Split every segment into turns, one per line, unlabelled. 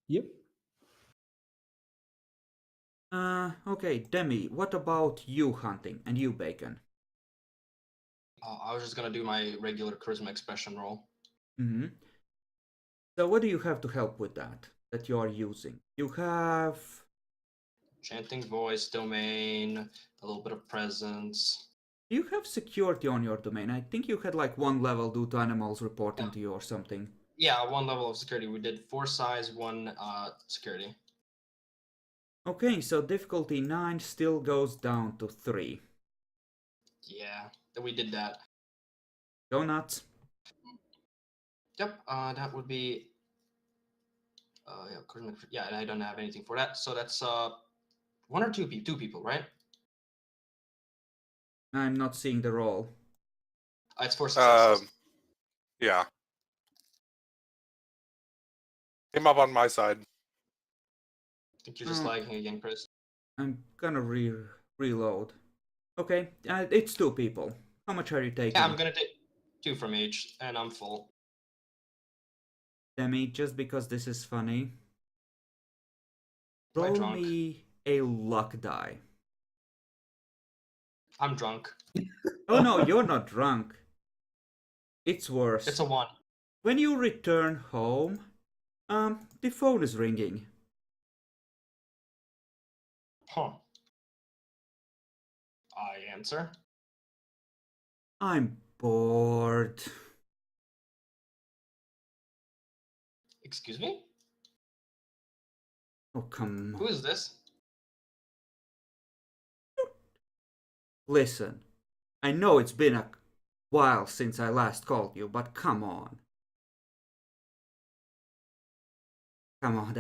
Yep.
Okay, Demi, what about you hunting and you Bacon?
I was just gonna do my regular charisma expression roll.
Mm-hmm. So what do you have to help with that you are using? You have...
Chanting voice, domain, a little bit of presence.
You have security on your domain. I think you had like 1 level due to animals reporting to you or something.
Yeah, 1 level of security. We did 4 size, 1 security.
Okay, so difficulty 9 still goes down to 3.
Yeah, we did that.
Go nuts.
Yep, that would be... yeah, and I don't have anything for that. So that's 1 or 2 people? 2 people, right?
I'm not seeing the roll.
It's 4 successes.
Yeah. Came up on my side.
I think you're just lagging again, Chris.
I'm gonna reload. Okay, it's 2 people. How much are you taking?
Yeah, I'm gonna take 2 from each, and I'm full.
Demi, just because this is funny,
Am I
roll
drunk?
me a luck die.
I'm drunk.
Oh no, you're not drunk. It's worse.
It's a 1.
When you return home, the phone is ringing.
Huh. I answer.
I'm bored.
Excuse me?
Oh, come on.
Who is this?
Listen, I know it's been a while since I last called you, but come on. Come on,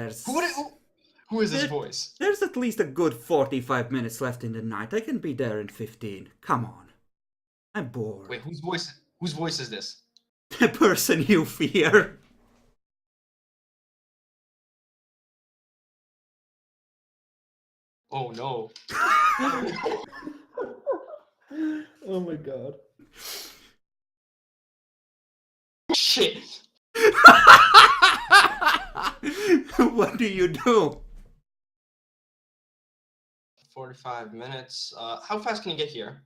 Who is this voice?
There's at least a good 45 minutes left in the night. I can be there in 15. Come on. I'm bored.
Wait, whose voice is this?
The person you fear.
Oh no.
Oh my god.
Shit.
What do you do?
45 minutes. How fast can you get here?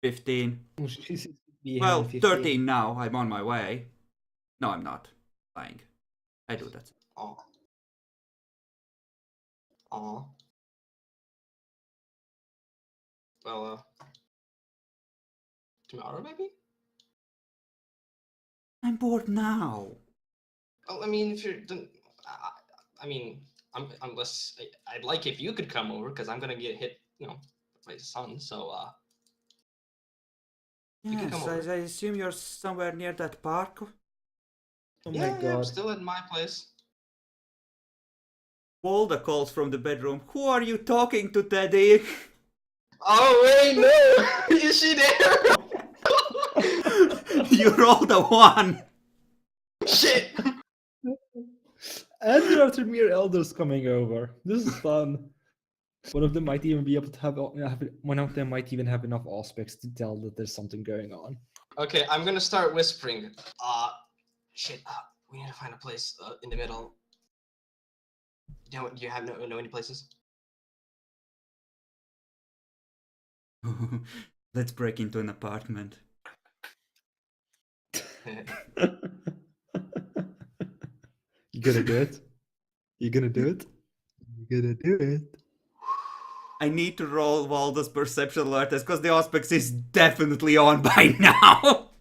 15.
Oh, she's behind
Well,
15.
13 now. I'm on my way. No, I'm not. Lying. I do that.
Oh. Aw. Well, tomorrow maybe?
I'm bored now.
Well, I mean, if you're, I mean, unless I'd like if you could come over, because I'm gonna get hit, by the sun. So, you can come
Yes,
over.
I assume you're somewhere near that park.
Oh
Yeah,
my
yeah, I'm
god.
still at my place.
Walda calls from the bedroom. Who are you talking to, Teddy?
Oh wait, no! Is she there?
You rolled a 1.
Shit!
And there are Tremere elders coming over. This is fun. One of them might even be able to have one of them might even have enough aspects to tell that there's something going on.
Okay, I'm gonna start whispering. Shit. We need to find a place in the middle. Do you have know any places?
Let's break into an apartment.
You gonna do it? You gonna do it? You gonna do it?
I need to roll Walda's perception alert test because the Auspex is definitely on by now.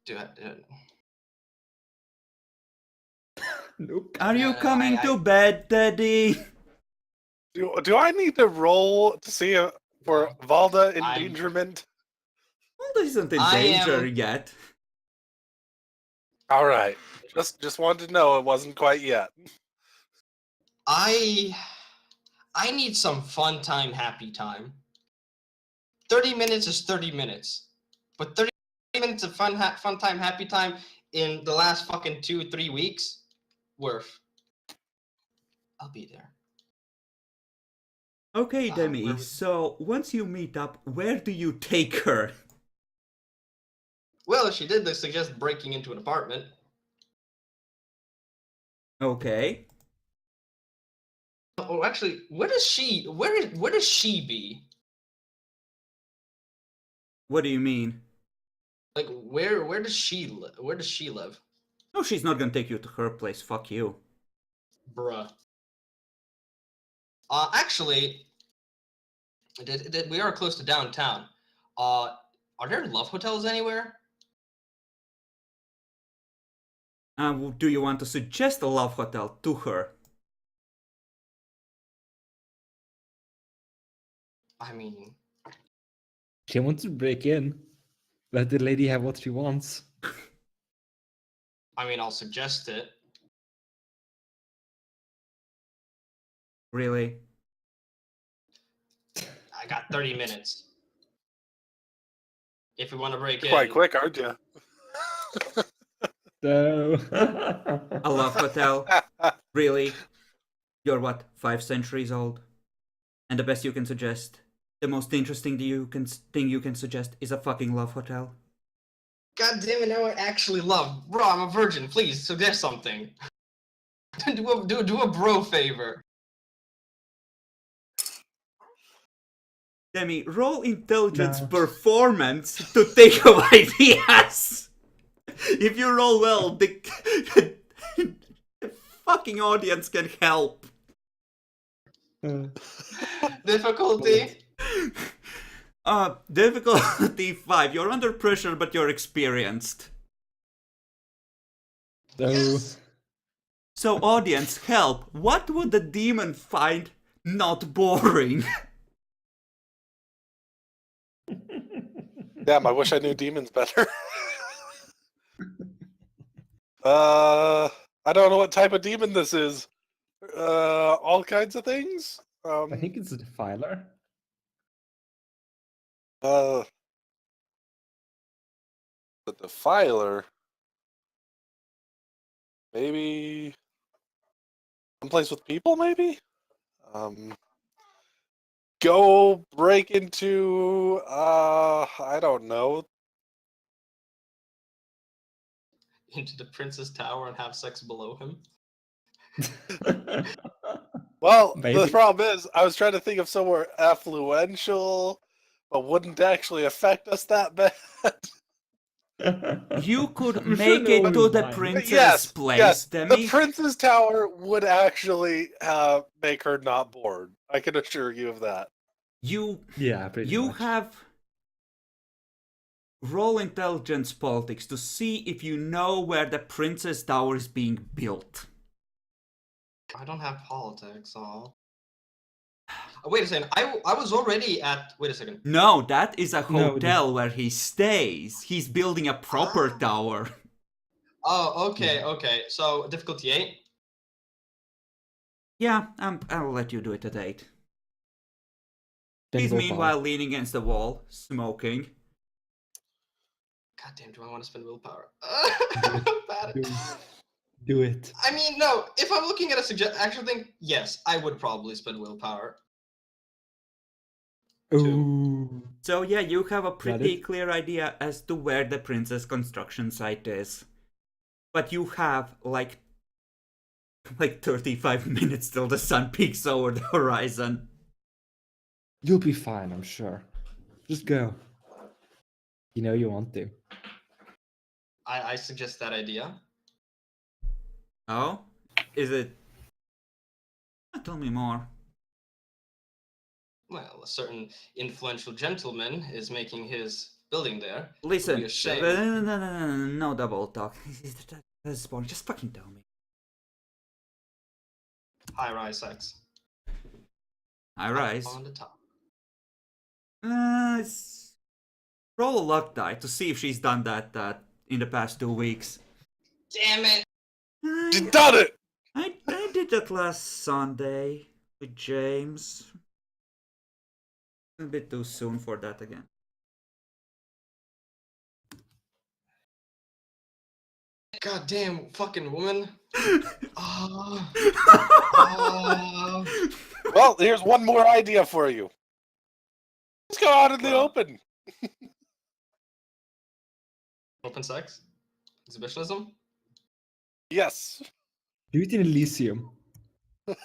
Do it.
Nope.
Are you
No,
coming to bed, Teddy?
Do I need to roll to see for Valda endangerment?
Walda isn't in
I
danger
am-
yet.
All right, just wanted to know it wasn't quite yet.
I need some fun time, happy time. 30 minutes is 30 minutes, but 30 minutes of fun time, happy time in the last fucking 2-3 weeks, worth. I'll be there.
Okay, Demi, so once you meet up, where do you take her?
Well, she did suggest breaking into an apartment.
Okay.
Oh, actually, where does she be?
What do you mean?
Like, where does she live?
No, she's not gonna take you to her place. Fuck you.
Bruh. Actually, we are close to downtown. Are there love hotels anywhere?
Do you want to suggest a love hotel to her?
I mean,
She wants to break in. Let the lady have what she wants.
I'll suggest it.
Really?
I got 30 minutes. If we want to break in.
Quite quick, aren't you?
So...
A love hotel? Really? You're what, 5 centuries old? And the best you can suggest, the most interesting thing you can suggest is a fucking love hotel?
God damn it! Now I actually love, bro. I'm a virgin. Please suggest something. do a bro favor.
Demi, roll intelligence
No.
performance to think of ideas. If you roll well, the fucking audience can help.
Difficulty.
Difficulty 5. You're under pressure, but you're experienced.
So...
Yes.
So, audience, help. What would the demon find not boring?
Damn, I wish I knew demons better. I don't know what type of demon this is. All kinds of things.
I think it's a defiler.
The defiler. Maybe someplace with people. Maybe. Go break into. I don't know.
Into the prince's tower and have sex below him.
Well,
Maybe.
the problem is, I was trying to think of somewhere affluential, but wouldn't actually affect us that bad.
You could
I'm sure
make
no
it
one
to
would
the
mind.
princess
Yes,
place,
yes.
Demi.
The Prince's Tower would actually make her not bored. I can assure you of that.
Yeah, pretty much.
Have roll intelligence politics to see if you know where the princess tower is being built.
I don't have politics. Oh. Wait a second. I was already at. Wait a second.
No, that is a
No,
hotel where he stays. He's building a proper tower.
Oh, okay,
Yeah.
okay. So difficulty 8.
Yeah, I'll let you do it at 8. He's
Pinball
meanwhile
bar.
leaning against the wall, smoking.
God damn, do I want to spend willpower?
Do, do it.
I mean, no. If I'm looking at a actual thing, yes, I would probably spend willpower.
Ooh.
So yeah, you have a pretty
it?
clear idea as to where the princess construction site is. But you have like 35 minutes till the sun peaks over the horizon.
You'll be fine, I'm sure. Just go. You know you want to.
I suggest that idea.
Oh? Is it? Tell me more.
Well, a certain influential gentleman is making his building there.
Listen,
It would be a shame.
no double talk. This is boring. Just fucking tell me.
High-rise sex.
I rise.
On the top.
Roll a luck die to see if she's done that in the past 2 weeks.
Damn it!
You done it!
I did that last Sunday with James. A bit too soon for that again.
God damn, fucking woman.
Well, here's one more idea for you. Let's go out in the open.
Open sex? Exhibitionism?
Yes.
Do it in Elysium.
You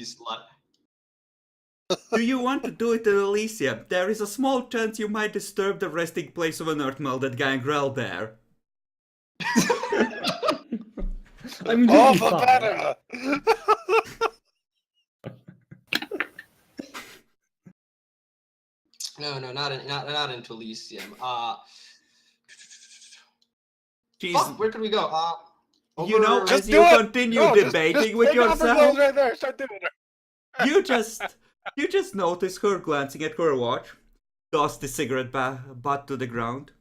slut.
Do you want to do it in Elysium? There is a small chance you might disturb the resting place of an earth-melded gangrel there.
I mean,
Oh,
that'd be
the
fun.
better!
No, not into Elysium.
She's,
Fuck, where could we go?
you know,
over-
Just
as
do
you
it!
continue
No,
debating with
take off her
yourself,
clothes right there. Start doing it.
you just notice her glancing at her watch, toss the cigarette butt to the ground,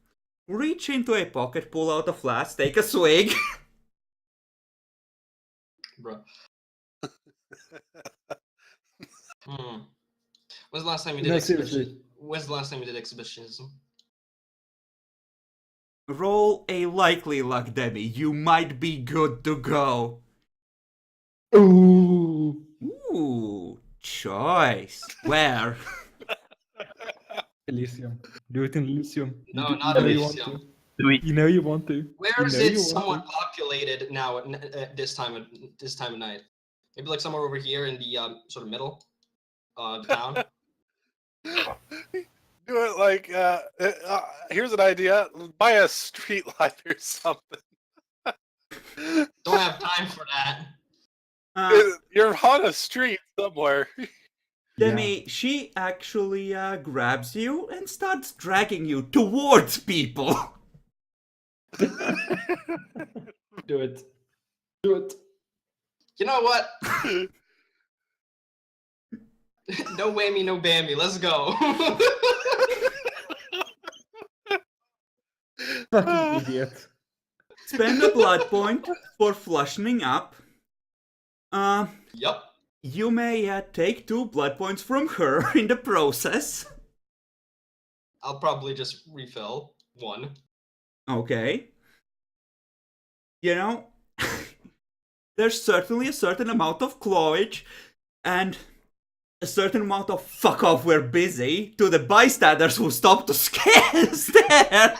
reach into a pocket, pull out a flask, take a swig.
Bro. When's the last time you did
No,
exhibition?
seriously.
When's the last time you did exhibitionism?
Roll a likely luck, Demi. You might be good to go.
Ooh.
Ooh, choice. Where?
Elysium. Do it in Elysium.
No,
You
not
know you want
Elysium.
to. You know you want to.
Where
You
is
know
it
you want
somewhat
to.
populated now at this time of night? Maybe like somewhere over here in the sort of middle of town.
Do it like, here's an idea. Buy a street light or something.
Don't have time for that.
You're on a street somewhere.
Demi, she actually grabs you and starts dragging you towards people.
Do it. Do it.
You know what? No whammy, no bammy. Let's go.
Fucking idiot.
Spend a blood point for flushing up.
Yup.
You may take 2 blood points from her in the process.
I'll probably just refill 1.
Okay. You know, there's certainly a certain amount of cloyage and a certain amount of fuck off, we're busy to the bystanders who stop to stare.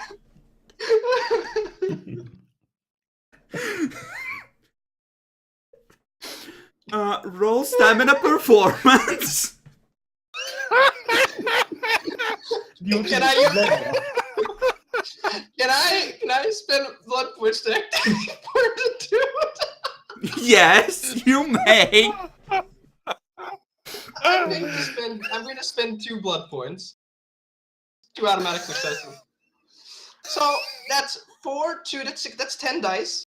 Roll stamina performance.
Can I spend blood points to activate fortitude?
Yes, you may.
I'm going to spend 2 blood points. 2 automatic successes. So that's 4, 2, that's 6, that's 10 dice.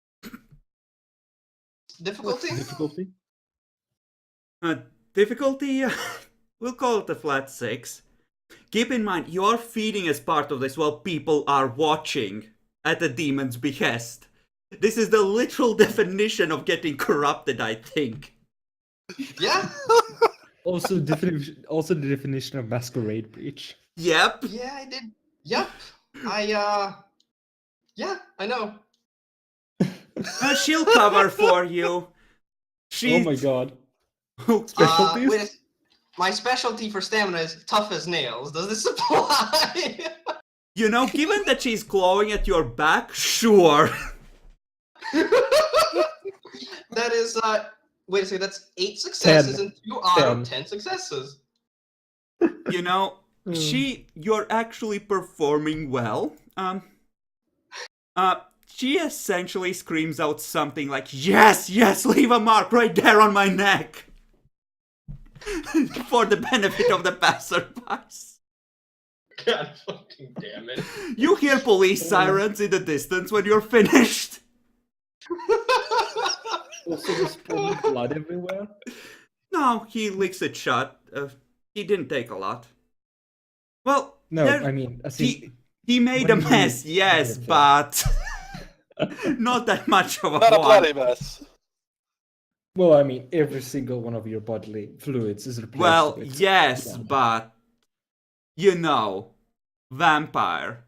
Difficulty?
Difficulty?
Difficulty, we'll call it a flat 6. Keep in mind, you're feeding as part of this while people are watching at the demon's behest. This is the literal definition of getting corrupted, I think.
Yeah.
Also, the definition of masquerade breach.
Yep.
Yeah, I did. Yep. Yeah, I know.
She'll cover for you.
Oh my god.
Oh,
Specialties?
Wait, my specialty for stamina is tough as nails. Does this apply?
you know, given that she's clawing at your back, sure.
That is, wait a second, that's 8 successes
10.
and 2 out of
10.
10 successes.
You know, you're actually performing well. She essentially screams out something like, yes, yes, leave a mark right there on my neck. For the benefit of the passerbys.
God fucking damn it.
You hear police sirens in the distance when you're finished.
Also, there's probably blood everywhere.
No, he licks it shut. He didn't take a lot. Well,
No,
there-
I mean, I think
he made a
when you-
mess, yes,
Okay.
but not that much of a
Not a
one.
bloody mess.
well, I mean, every single one of your bodily fluids is replaced
Well,
with
yes,
blood.
but you know, vampire.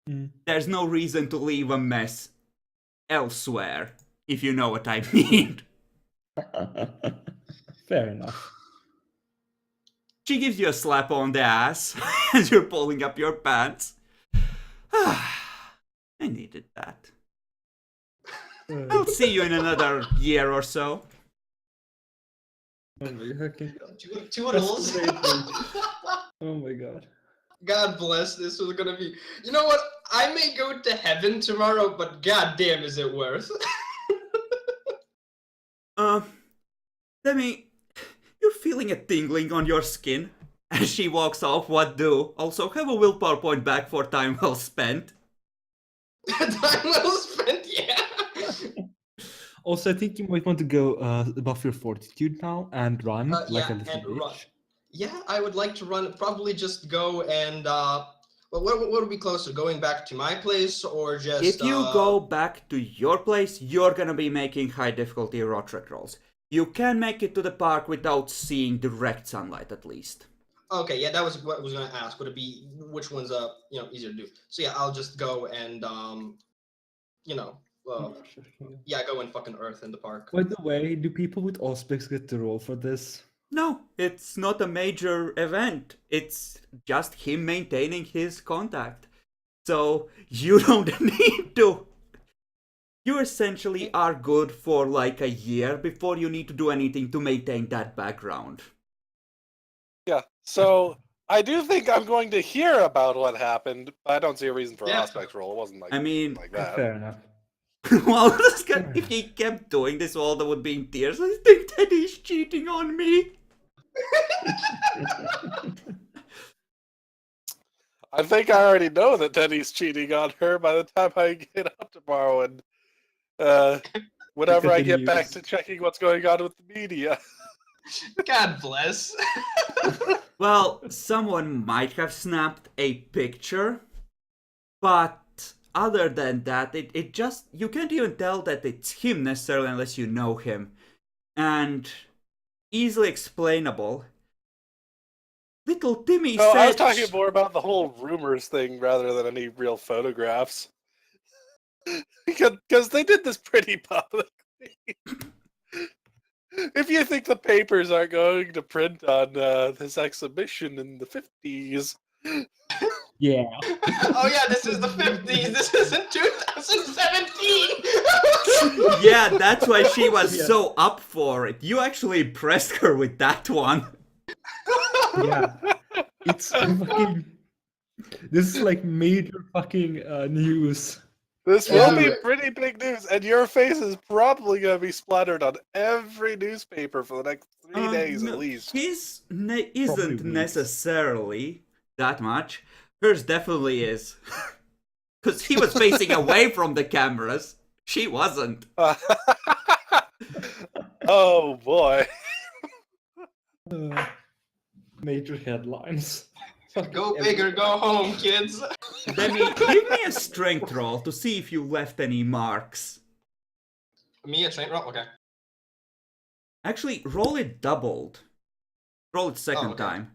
Mm.
There's no reason to leave a mess elsewhere, if you know what I mean.
Fair enough.
She gives you a slap on the ass as you're pulling up your pants. I needed that. I'll see you in another year or so.
Oh my god.
Toodles.
Oh my god.
God bless, this was gonna be... You know what? I may go to heaven tomorrow, but goddamn is it worth.
Demi, you're feeling a tingling on your skin as she walks off. What do? Also, have a willpower point back for time well spent.
Time well spent, yeah.
Also, I think you might want to go above your fortitude now and run like a
Yeah,
little
and
bitch.
run. Yeah, I would like to run. Probably just go and well, what would be closer? Going back to my place or just?
If you go back to your place, you're gonna be making high difficulty road trick rolls. You can make it to the park without seeing direct sunlight, at least.
Okay, yeah, that was what I was gonna ask. Would it be which one's easier to do? So yeah, I'll just go and yeah, go and fucking earth in the park.
By the way, do people with Auspex get to roll for this?
No, it's not a major event. It's just him maintaining his contact. So you don't need to. You essentially are good for like a year before you need to do anything to maintain that background.
Yeah, so I do think I'm going to hear about what happened, but I don't see a reason for
Yeah.
Aspect roll. It wasn't like,
I mean,
like that.
Fair enough.
well, if he kept doing this, Waldo would be in tears. I think Teddy's cheating on me.
I think I already know that Teddy's cheating on her by the time I get up tomorrow, and whenever I get back to checking what's going on with the media.
God bless.
Well, someone might have snapped a picture, but other than that, it just, you can't even tell that it's him necessarily unless you know him. And easily explainable. Little Timmy
No,
said...
I was talking more about the whole rumors thing rather than any real photographs. Because they did this pretty publicly. If you think the papers aren't going to print on this exhibition in the 50s.
Yeah.
Oh yeah, this is the 50s. This isn't 2017.
Yeah, that's why she was
Yeah.
so up for it. You actually impressed her with that one.
Yeah. It's fucking. This is like major fucking news.
This
Yeah.
will be pretty big news, and your face is probably going to be splattered on every newspaper for the next 3 days
No,
at least.
His
Probably
isn't
weeks.
necessarily that much. Hers definitely is. Because he was facing away from the cameras. She wasn't.
Oh boy.
Major headlines.
Go big or go home, kids.
Demi, give me a strength roll to see if you left any marks.
Me a train roll? Okay.
Actually, roll it doubled. Roll it second
okay.
time.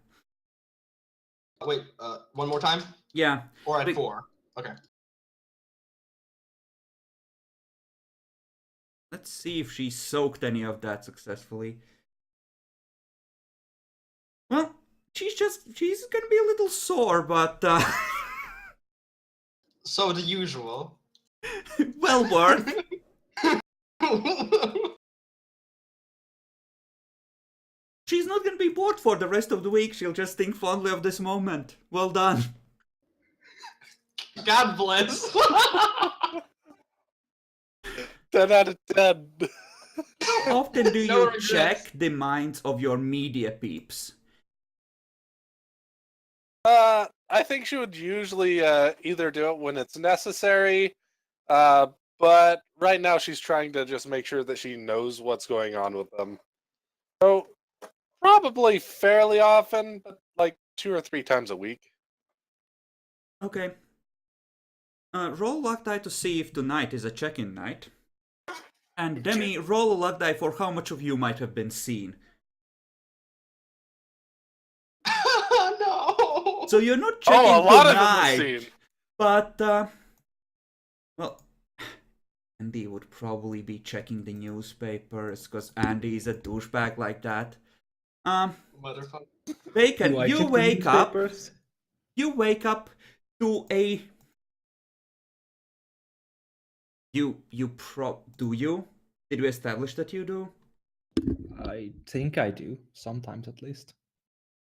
Wait, one more time?
Yeah.
Or at
Wait.
4? Okay.
Let's see if she soaked any of that successfully. Well, she's gonna be a little sore, but
So the usual.
well worth. She's not gonna be bored for the rest of the week. She'll just think fondly of this moment. Well done.
God bless.
10 out of 10.
How often do
No
you
regrets.
check the minds of your media peeps?
I think she would usually either do it when it's necessary, but right now she's trying to just make sure that she knows what's going on with them. So, probably fairly often, but like 2 or 3 times a week.
Okay. Roll luck die to see if tonight is a check-in night. And Demi, roll a luck die for how much of you might have been seen.
No.
So you're not checking
Oh, a lot
tonight,
of them were seen.
but well, Andy would probably be checking the newspapers because Andy is a douchebag like that.
Motherfucker.
Bacon,
Do I
you
check the
wake up.
newspapers?
You wake up to a Do you? Did we establish that you do?
I think I do, sometimes at least.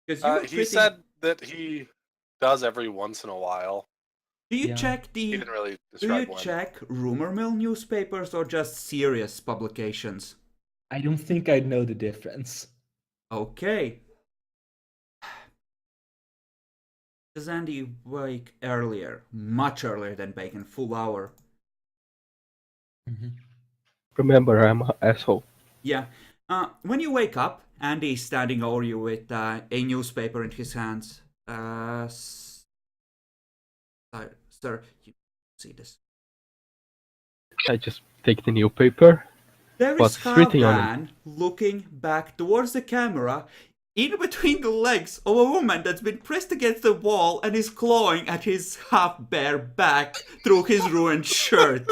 Because you were
He
pretty.
said that he does every once in a while.
Do you
Yeah.
check
He
the?
didn't really
Do you
describe when.
check rumor mill newspapers or just serious publications?
I don't think I'd know the difference.
Okay. Does Andy wake earlier? Much earlier than Bacon, full hour.
Remember, I'm an asshole.
Yeah. When you wake up, Andy is standing over you with a newspaper in his hands. Sir, you see this.
I just take the new paper.
There is
What's written on it?
Havdan looking back towards the camera in between the legs of a woman that's been pressed against the wall and is clawing at his half-bare back through his ruined shirt.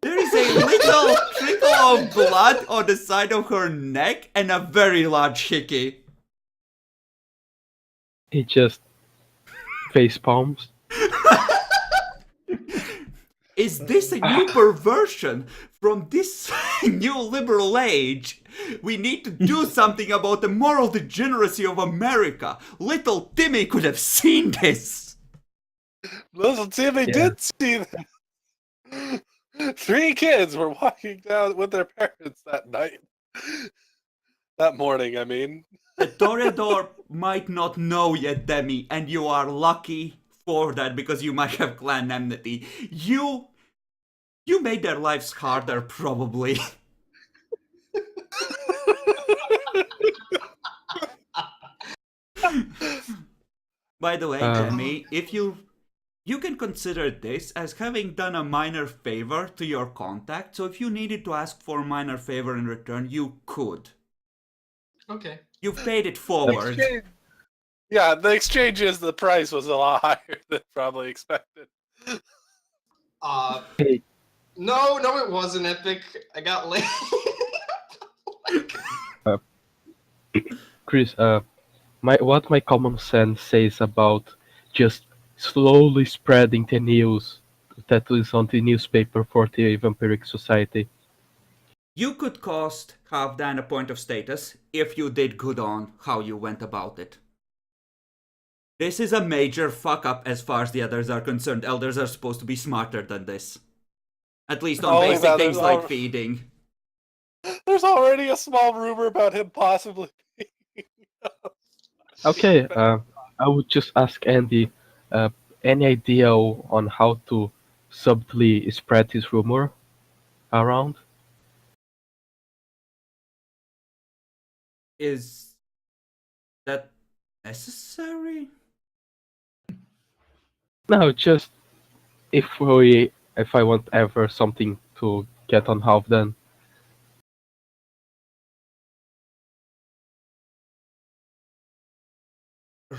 There is a little trickle of blood on the side of her neck and a very large hickey.
He just face palms.
Is this a new perversion from this new liberal age? We need to do something about the moral degeneracy of America. Little Timmy could have seen this.
Little Timmy did see that. 3 kids were walking down with their parents that night. That morning, I mean.
The Toreador might not know yet, Demi, and you are lucky for that because you might have clan enmity. You made their lives harder, probably. By the way, Demi, if you can consider this as having done a minor favor to your contact, so if you needed to ask for a minor favor in return, you could.
Okay.
You've paid it forward.
Yeah, the exchange is the price was a lot higher than probably expected.
Hey.
No, it wasn't epic. I got late.
Chris, what my common sense says about just slowly spreading the news that is on the newspaper for the vampiric society.
You could cost Havdan a point of status if you did good on how you went about it. This is a major fuck up as far as the others are concerned. Elders are supposed to be smarter than this. At least on basic things like feeding.
There's already a small rumor about him possibly being...
Okay, I would just ask Andy, any idea on how to subtly spread this rumor around?
Is that necessary?
No, just if I want ever something to get on half, then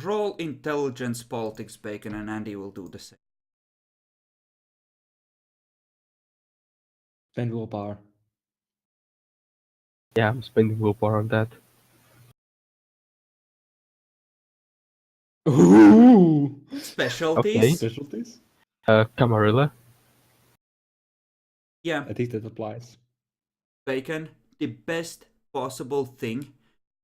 Roll intelligence, politics, Bacon, and Andy will do the same.
Spend willpower.
yeah, I'm spending willpower on that.
Ooh!
Specialties?
Okay.
Specialties?
Camarilla.
Yeah,
I think that applies.
Bacon, the best possible thing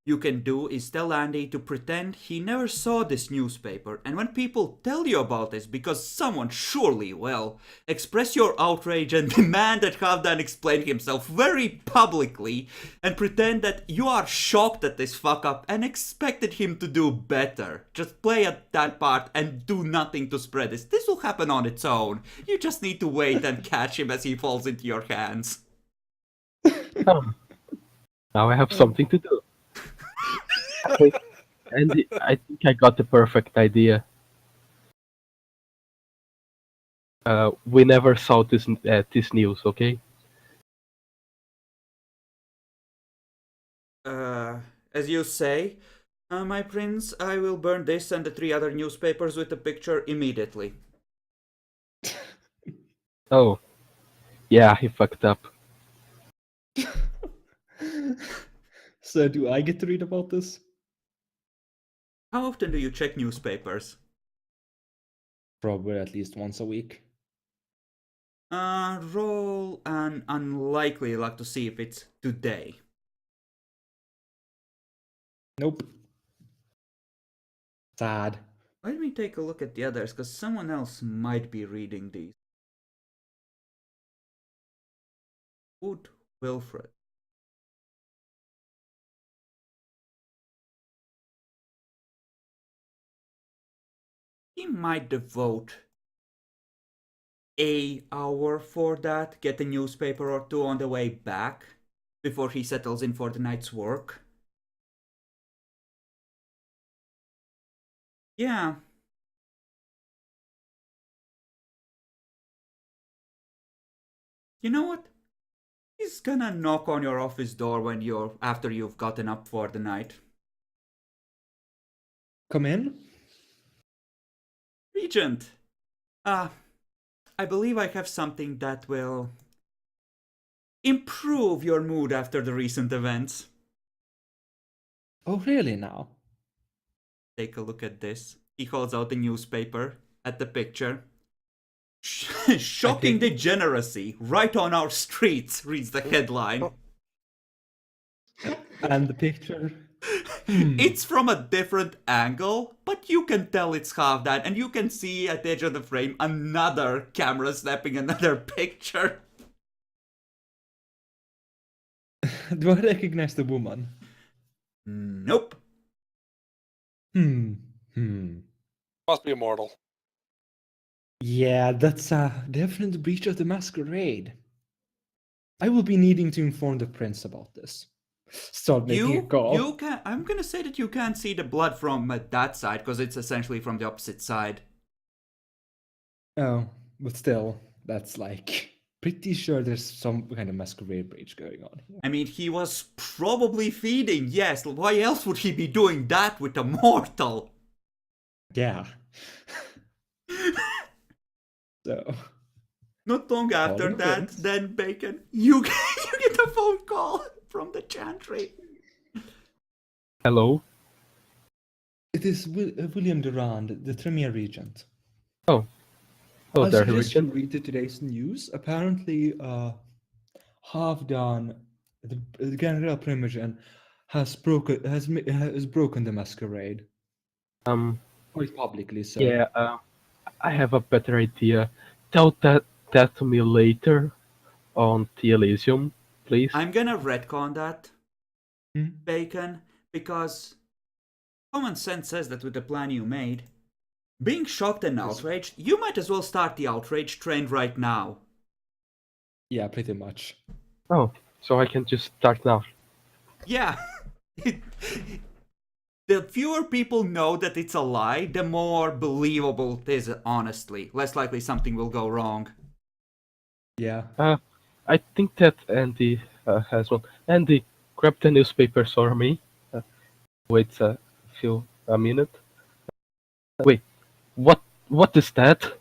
you can do is tell Andy to pretend he never saw this newspaper, and when people tell you about this, because someone surely will, express your outrage and demand that Havdan explain himself very publicly, and pretend that you are shocked at this fuck up and expected him to do better. Just play at that part and do nothing to spread this. This will happen on its own. You just need to wait and catch him as he falls into your hands.
Oh. Now I have something to do. And I think I got the perfect idea. We never saw this news, okay?
As you say, my prince, I will burn this and the 3 other newspapers with the picture immediately.
Oh, yeah, he fucked up.
So do I get to read about this?
How often do you check newspapers?
Probably at least once a week.
Roll an unlikely luck to see if it's today.
Nope. Sad.
Let me take a look at the others, because someone else might be reading these. Wood Wilfred. He might devote an hour for that, get a newspaper or two on the way back before he settles in for the night's work. Yeah. You know what? He's gonna knock on your office door when after you've gotten up for the night.
Come in.
Regent, I believe I have something that will improve your mood after the recent events.
Oh, really now?
Take a look at this. He holds out the newspaper at the picture. Shocking degeneracy right on our streets, reads the headline.
And the picture?
It's from a different angle, but you can tell it's half that, and you can see at the edge of the frame another camera snapping another picture.
Do I recognize the woman?
Nope.
Must be immortal.
Yeah, that's a definite breach of the masquerade. I will be needing to inform the prince about this. Start making a call.
You can. I'm gonna say that you can't see the blood from that side because it's essentially from the opposite side.
Oh, but still, that's like pretty sure there's some kind of masquerade breach going on here.
I mean, he was probably feeding. Yes. Why else would he be doing that with a mortal?
Yeah. So.
Not long after
Calling
that,
prince.
then Bacon, you get a phone call from the chantry.
Hello?
It is William Durand, the Tremere Regent.
Oh. Oh,
I
there,
suggest you
Regent.
read today's news. Apparently, Halfdan, the General Primogen, has broken the masquerade quite publicly. So
Yeah, I have a better idea. Tell that to me later on the Elysium, please.
I'm gonna retcon that,
Hmm?
Bacon, because common sense says that with the plan you made, being shocked and outraged, you might as well start the outrage train right now.
Yeah, pretty much.
Oh, so I can just start now.
Yeah. The fewer people know that it's a lie, the more believable it is, honestly. Less likely something will go wrong.
Yeah.
I think that Andy has one. Andy, grab the newspapers for me. Wait a minute. Wait, what is that?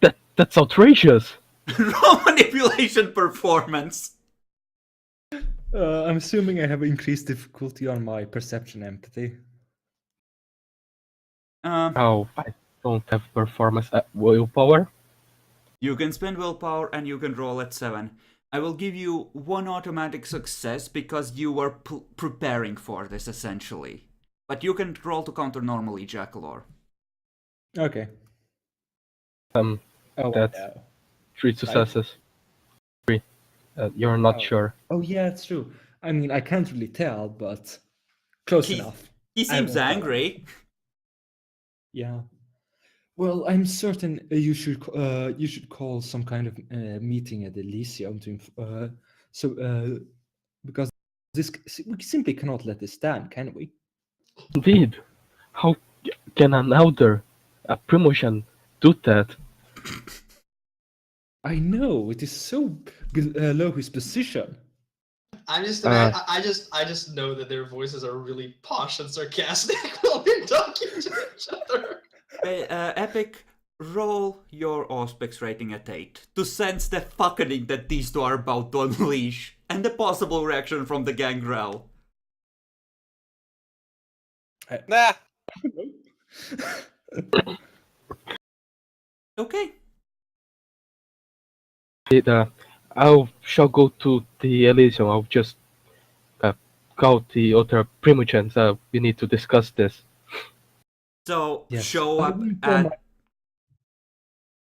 That's outrageous.
Roll manipulation performance.
I'm assuming I have increased difficulty on my perception empathy.
Oh, I don't have performance willpower.
You can spend willpower and you can roll at 7. I will give you one automatic success because you were preparing for this, essentially. But you can roll to counter normally, Jackalor.
Okay.
Oh, that's
no.
3 successes. 3. You're not sure.
Oh, yeah, it's true. I mean, I can't really tell, but close enough.
He
I
seems
won't tell.
angry.
Yeah. Well, I'm certain you should call some kind of meeting at Elysium to because we simply cannot let this stand, can we?
Indeed. How can an elder, a promotion, do that?
I know it is so low his position.
I'm just I just know that their voices are really posh and sarcastic while we're talking to each other.
Epic, roll your Auspex rating at 8 to sense the fucking that these two are about to unleash and the possible reaction from the gangrel.
Nah.
Okay.
I shall go to the Elysium. I'll just call the other Primogens. We need to discuss this.
So
Yes.
show
I
up
will inform,
at.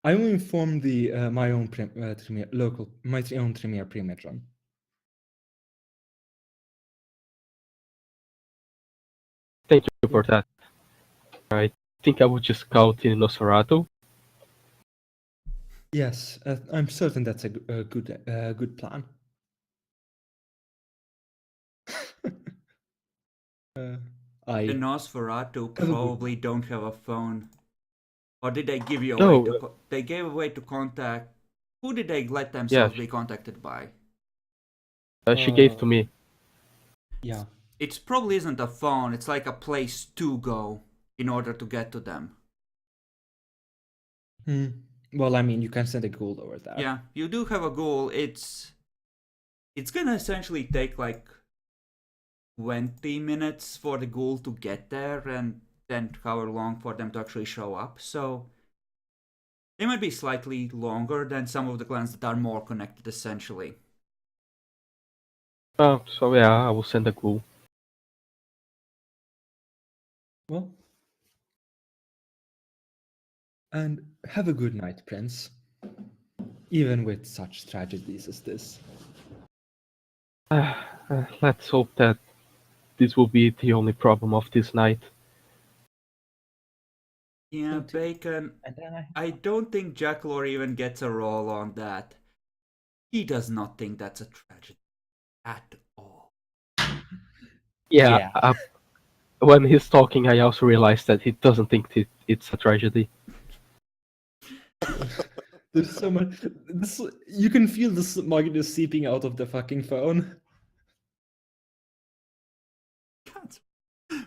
I will inform the my own my own Tremere Primatron.
Thank you for that. I think I would just call the Nosferatu.
Yes, I'm certain that's a good plan.
The
I
Nosferatu
Have a good
probably don't have a phone. Or did they give you a
No,
way to they gave a way to contact? Who did they let
yeah,
themselves be contacted by?
she gave to me.
yeah.
It probably isn't a phone, it's like a place to go in order to get to them.
Well, I mean, you can send a gold over there.
Yeah, you do have a goal. It's gonna essentially take like 20 minutes for the ghoul to get there and then however long for them to actually show up. So they might be slightly longer than some of the clans that are more connected essentially.
So yeah, I will send a ghoul.
Well, and have a good night, Prince. Even with such tragedies as this.
Let's hope that this will be the only problem of this night.
Yeah, Bacon,
And then
I don't think Jack Lore even gets a roll on that. He does not think that's a tragedy at all.
Yeah, when he's talking, I also realized that he doesn't think it's a tragedy.
There's so much. You can feel the smuggness seeping out of the fucking phone.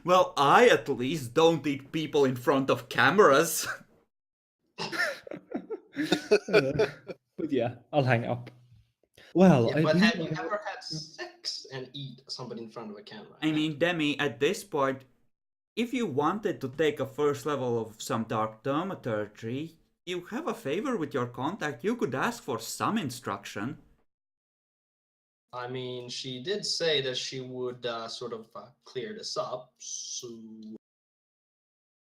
Well, I at least don't eat people in front of cameras.
But yeah, I'll hang up. Well,
Yeah, but
believe
have you ever had sex and eat somebody in front of a camera?
I mean, Demi, at this point, if you wanted to take a first level of some dark thaumaturgy, you have a favor with your contact, you could ask for some instruction.
I mean, she did say that she would sort of clear this up, so...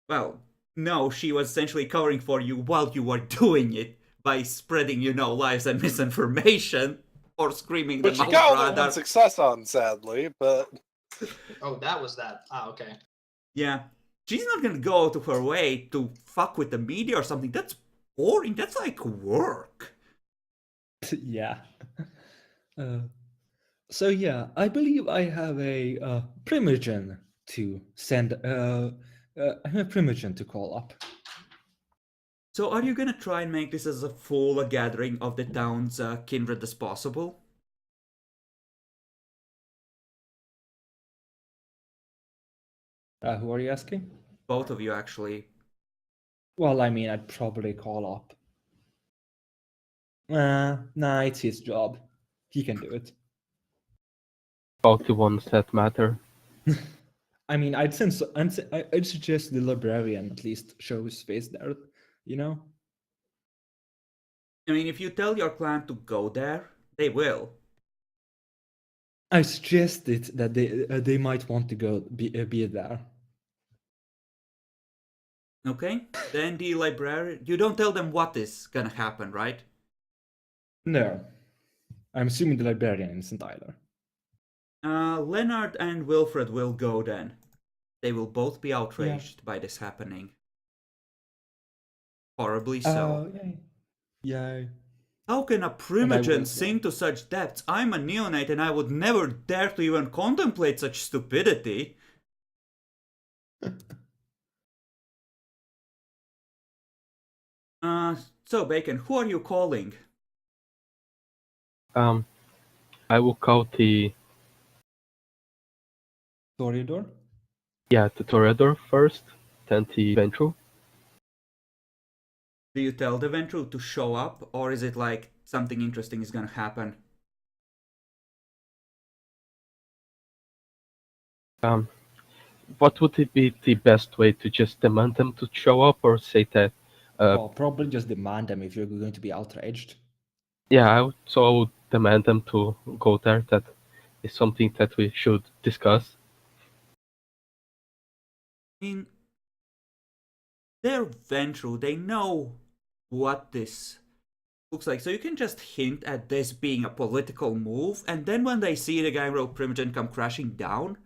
Well, no, she was essentially covering for you while you were doing it by spreading, lies and misinformation, or screaming
Which
them
she
out
got only
rather.
one success on, sadly, but
Oh, that was that. Ah, okay.
Yeah, she's not gonna go out of her way to fuck with the media or something. That's boring. That's like work.
yeah. So yeah, I believe I have a primogen to send. I have a primogen to call up.
So are you gonna try and make this as a full gathering of the town's kindred as possible?
Who are you asking?
Both of you, actually.
Well, I mean, I'd probably call up. Nah, it's his job. He can do it.
About the ones that matter.
I mean, I'd suggest the librarian at least show his face there. You know.
I mean, if you tell your clan to go there, they will.
I suggested that they might want to go be there.
Okay? Then the librarian... You don't tell them what is gonna happen, right?
No, I'm assuming the librarian isn't either.
Leonard and Wilfred will go then. They will both be outraged by this happening. Horribly so.
Yeah.
How can a
will
primogen
as
sink to such depths? I'm a neonate and I would never dare to even contemplate such stupidity. So Bacon, who are you calling?
I will call the
Toreador?
the Toreador first, then the Ventru.
Do you tell the Ventru to show up, or is it like something interesting is gonna happen?
What would it be the best way to just demand them to show up, or say that?
Well, probably just demand them if you're going to be outraged.
Yeah, I would demand them to go there. That is something that we should discuss.
I mean, they're Ventru. They know what this looks like. So you can just hint at this being a political move, and then when they see the Gangrel Primogen come crashing down,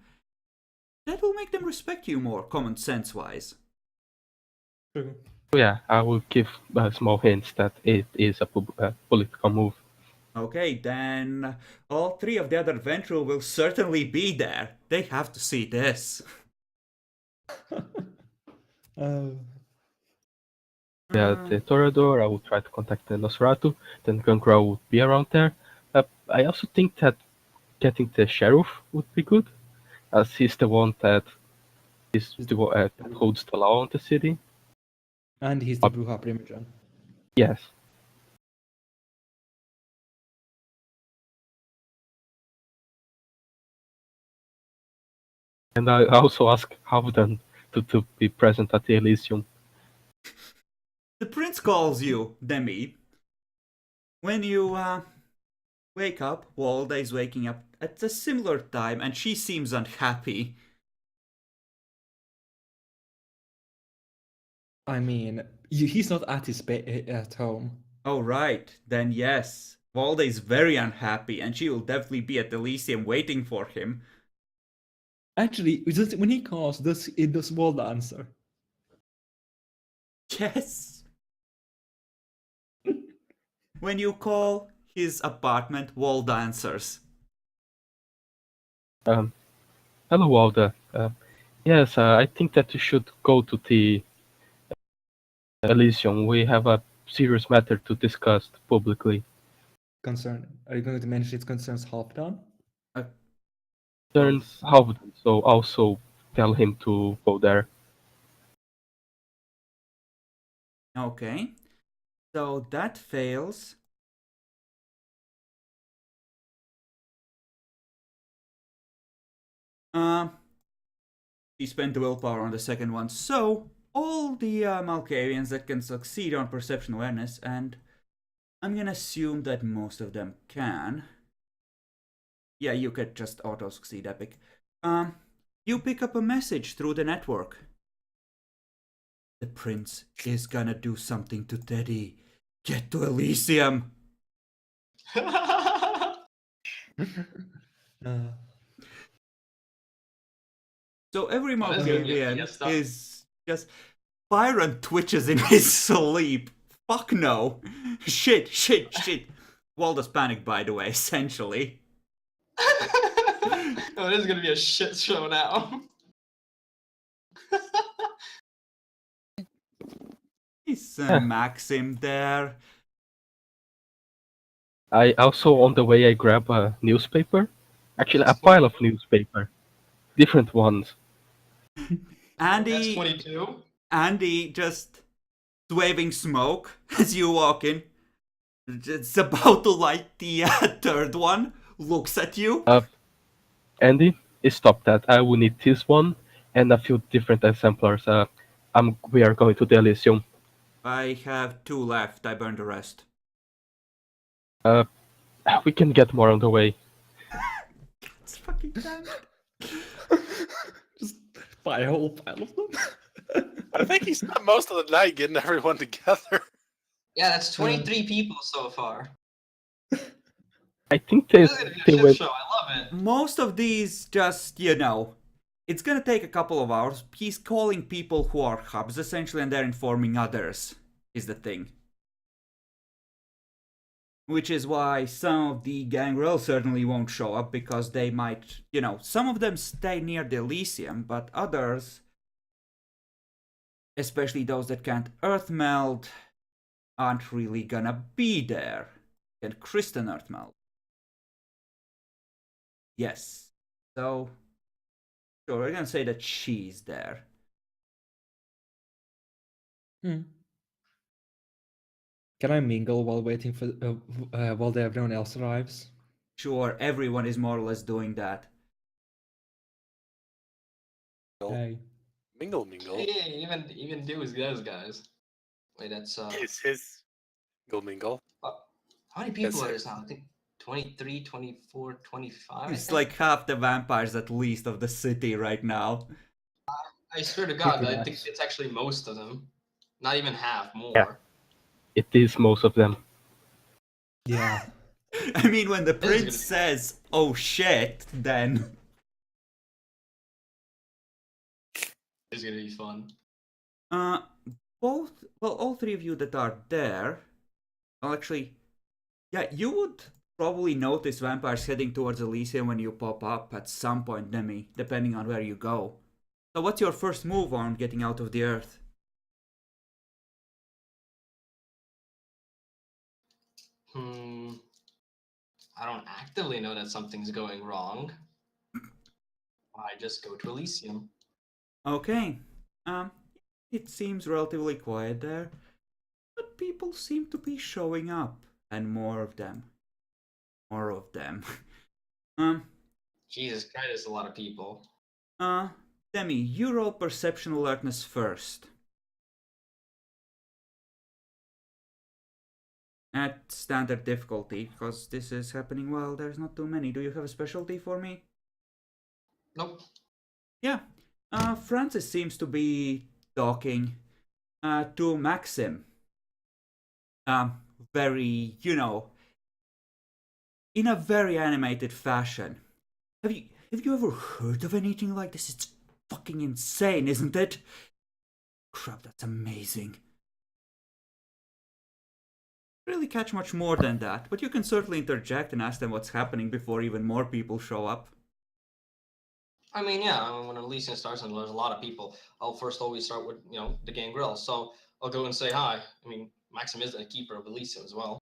that will make them respect you more, common sense wise.
True.
Yeah, I will give small hints that it is a political move.
Okay, then all three of the other Ventru will certainly be there. They have to see this.
Yeah, the Toreador, I will try to contact the Nosferatu, then Gangrel would be around there. I also think that getting the Sheriff would be good, as he's the one that is the one that holds the law in the city.
And he's the Bruja Primogen.
Yes. And I also ask Havdan to be present at the Elysium.
The prince calls you, Demi. When you wake up, Walda is waking up at a similar time, and she seems unhappy.
I mean, he's not at his at home.
Oh, right. Then yes. Walda is very unhappy, and she will definitely be at Elysium waiting for him.
Actually, when he calls, does Walda answer?
Yes. When you call his apartment, Walda answers.
Hello, Walda. Yes, I think that you should go to the Elysium. We have a serious matter to discuss publicly.
Are you going to mention it concerns Halfdan?
Concerns Havdan, so also tell him to go there.
Okay. So that fails. He spent the willpower on the second one. So all the Malkavians that can succeed on perception awareness, and I'm gonna assume that most of them can. Yeah, you could just auto succeed, Epic. You pick up a message through the network. The prince is gonna do something to Teddy. Get to Elysium. So every
Oh, this is gonna be a
Malkavian
fiesta.
is just... Byron twitches in his sleep. Fuck no. Shit. Waldo's panic, by the way, essentially.
Oh, it is gonna be a shit show now.
He's Maxim there.
I also, on the way, I grab a newspaper. Actually, a pile of newspaper. Different ones.
That's 22.
Andy just waving smoke as you walk in. It's about to light the third one. Looks at you.
Andy, stop that. I will need this one and a few different exemplars. We are going to the Elysium.
I have 2 left. I burned the rest.
We can get more on the way.
It's fucking damn it.
Just buy a whole pile of them.
I think he spent most of the night getting everyone together.
Yeah, that's 23 people so far.
I think they
This is gonna be a shit
went.
show. I love it.
Most of these just, it's gonna take a couple of hours. He's calling people who are hubs essentially, and they're informing others, is the thing. Which is why some of the Gangrel certainly won't show up, because they might, some of them stay near the Elysium, but others, especially those that can't earth meld, aren't really gonna be there. Can Kristen earth meld? Yes. So, sure, we're gonna say that she's there.
Can I mingle while waiting for while everyone else arrives?
Sure, everyone is more or less doing that.
Hey.
Mingle.
Hey, even do those guys. Wait, that's
His mingle.
How many people are there now? I think 23, 24, 25. I
It's
think.
like half the vampires at least of the city right now.
I swear to God,
Pretty
I think
nice.
it's actually most of them. Not even half, more.
Yeah. It is most of them.
Yeah.
I mean, when the
This is
prince says, "Oh shit," then
It's gonna be fun.
all three of you that are there, well, actually, yeah, you would probably notice vampires heading towards Elysium when you pop up at some point, Demi, depending on where you go. So, what's your first move on getting out of the earth?
I don't actively know that something's going wrong. I just go to Elysium.
Okay. It seems relatively quiet there, but people seem to be showing up, and more of them. More of them.
Jesus Christ, there's a lot of people.
Demi, you roll perception alertness first. At standard difficulty, because this is happening while there's not too many. Do you have a specialty for me?
Nope.
Yeah. Francis seems to be talking to Maxim. Very, in a very animated fashion. Have you ever heard of anything like this? It's fucking insane, isn't it? Crap, that's amazing. Really catch much more than that, but you can certainly interject and ask them what's happening before even more people show up.
I mean, yeah, when Elysium starts and there's a lot of people, I'll first always start with, the gangrel. So I'll go and say hi. I mean, Maxim is a keeper of Elysium as well.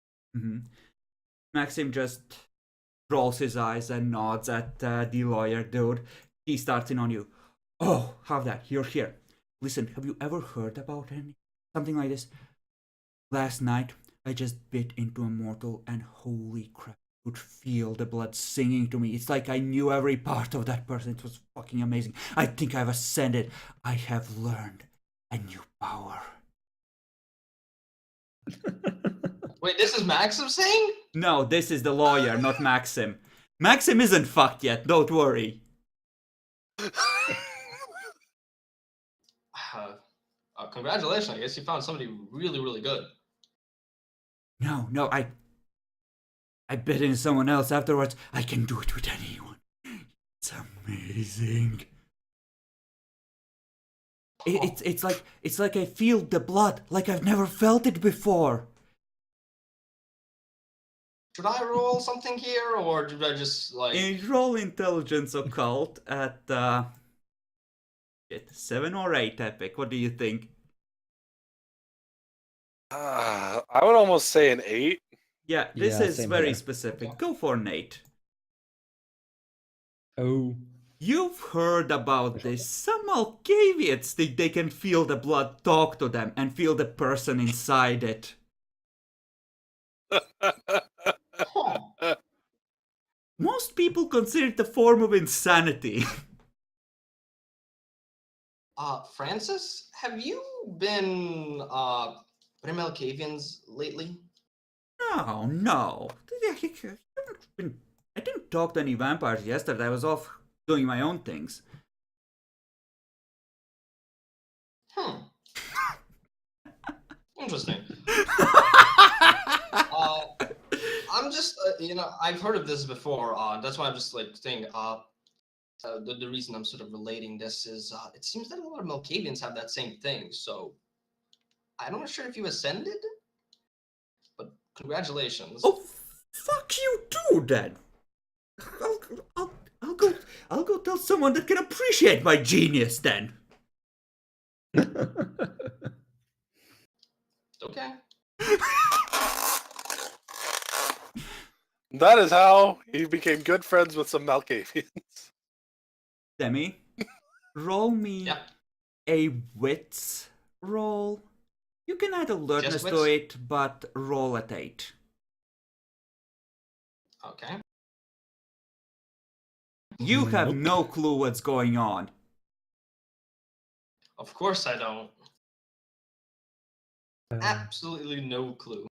Maxim just rolls his eyes and nods at the lawyer dude. He starts in on you. Oh, have that. You're here. Listen, have you ever heard about something like this? Last night, I just bit into a mortal and holy crap, I could feel the blood singing to me. It's like I knew every part of that person. It was fucking amazing. I think I've ascended. I have learned a new power.
Wait, this is Maxim saying?
No, this is the lawyer, not Maxim. Maxim isn't fucked yet, don't worry.
Congratulations. I guess you found somebody really, really good.
No, I bit into someone else afterwards. I can do it with anyone. It's amazing. It's like I feel the blood, like I've never felt it before.
Should I roll something here, or should I just
Roll intelligence occult at 7 or 8 epic. What do you think?
I would almost say an 8.
Yeah, this
Yeah,
is
same
very
here.
specific. Go for an 8.
Oh.
You've heard about this. Some Malkavians think they can feel the blood talk to them and feel the person inside it.
Huh.
Most people consider it a form of insanity.
Francis, have you been Melcavians lately?
No. I didn't talk to any vampires yesterday. I was off doing my own things.
Interesting. I'm just, I've heard of this before. That's why I'm just saying. The reason I'm sort of relating this is it seems that a lot of Melcavians have that same thing. So I'm not sure if you ascended, but congratulations.
Oh, fuck you too, then. I'll go tell someone that can appreciate my genius then.
Okay.
That is how he became good friends with some Malkavians.
Demi, roll me a wits roll. You can add alertness to it, but roll at 8.
Okay.
You have no clue what's going on.
Of course I don't. Absolutely no clue.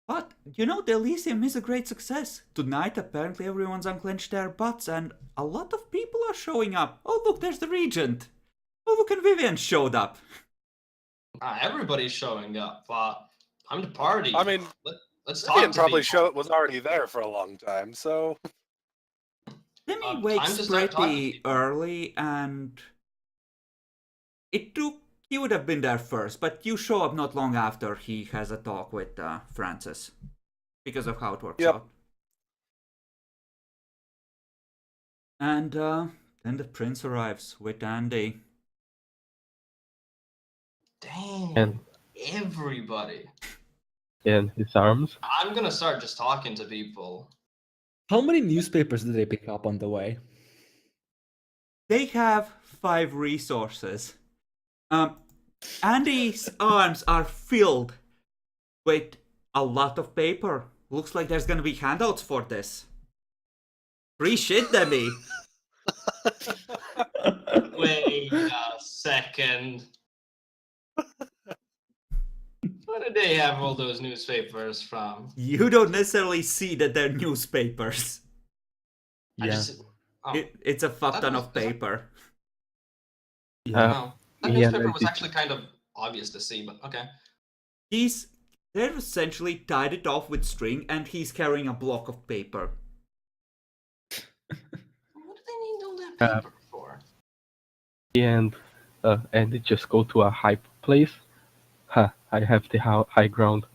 But, you know, the Elysium is a great success. Tonight, apparently everyone's unclenched their butts and a lot of people are showing up. Oh, look, there's the Regent. Oh, look, and Vivian showed up.
Everybody's showing up. I'm the party.
I mean,
Let's
Vivian
talk to
probably
people.
was already there for a long time, so
Demi
Time
wakes
to start talking to
pretty
people.
early and he would have been there first, but you show up not long after he has a talk with Francis because of how it works
Yep.
out. And then the prince arrives with Andy.
Dang.
And
Everybody.
in his arms.
I'm gonna start just talking to people.
How many newspapers did they pick up on the way?
They have 5 resources. Andy's arms are filled with a lot of paper. Looks like there's gonna be handouts for this. Free shit, Demi.
Wait a second. Where did they have all those newspapers from?
You don't necessarily see that they're newspapers.
I
Yeah.
just. Oh,
It's a fuck
That
ton
was-
of paper.
Yeah.
no. That
Yeah,
newspaper
I
was
did.
actually kind of obvious to see, but okay.
They've essentially tied it off with string and he's carrying a block of paper.
What do they need all that paper for?
And they just go to a high place. Ha! I have the high ground.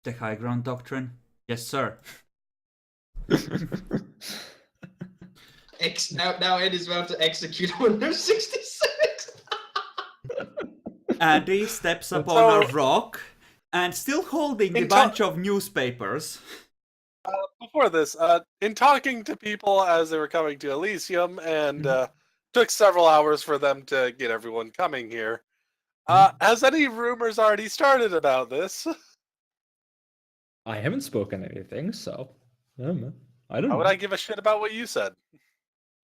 The high ground doctrine? Yes, sir.
Now Eddie's about to execute when they're 66.
Andy steps up
So-
on a rock and still holding a
In
bunch of newspapers.
before this, in talking to people as they were coming to Elysium, and took several hours for them to get everyone coming here. Has any rumors already started about this?
I haven't spoken anything, so I don't know.
How would I give a shit about what you said?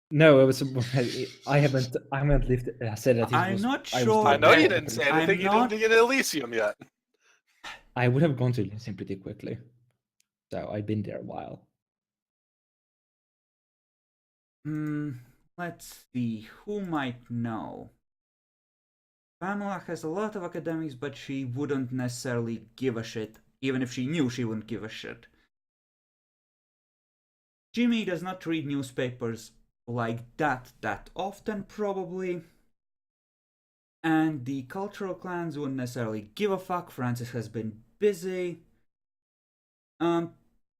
No, it was. I haven't said that.
I'm not
I was
sure
doing
I know you
that-
didn't say
I'm
anything. You
not-
didn't get Elysium yet.
I would have gone to Elysium pretty quickly, so I've been there a while.
Let's see, who might know? Pamela has a lot of academics, but she wouldn't necessarily give a shit. Even if she knew, she wouldn't give a shit. Jimmy does not read newspapers like that often, probably. And the cultural clans wouldn't necessarily give a fuck. Francis has been busy.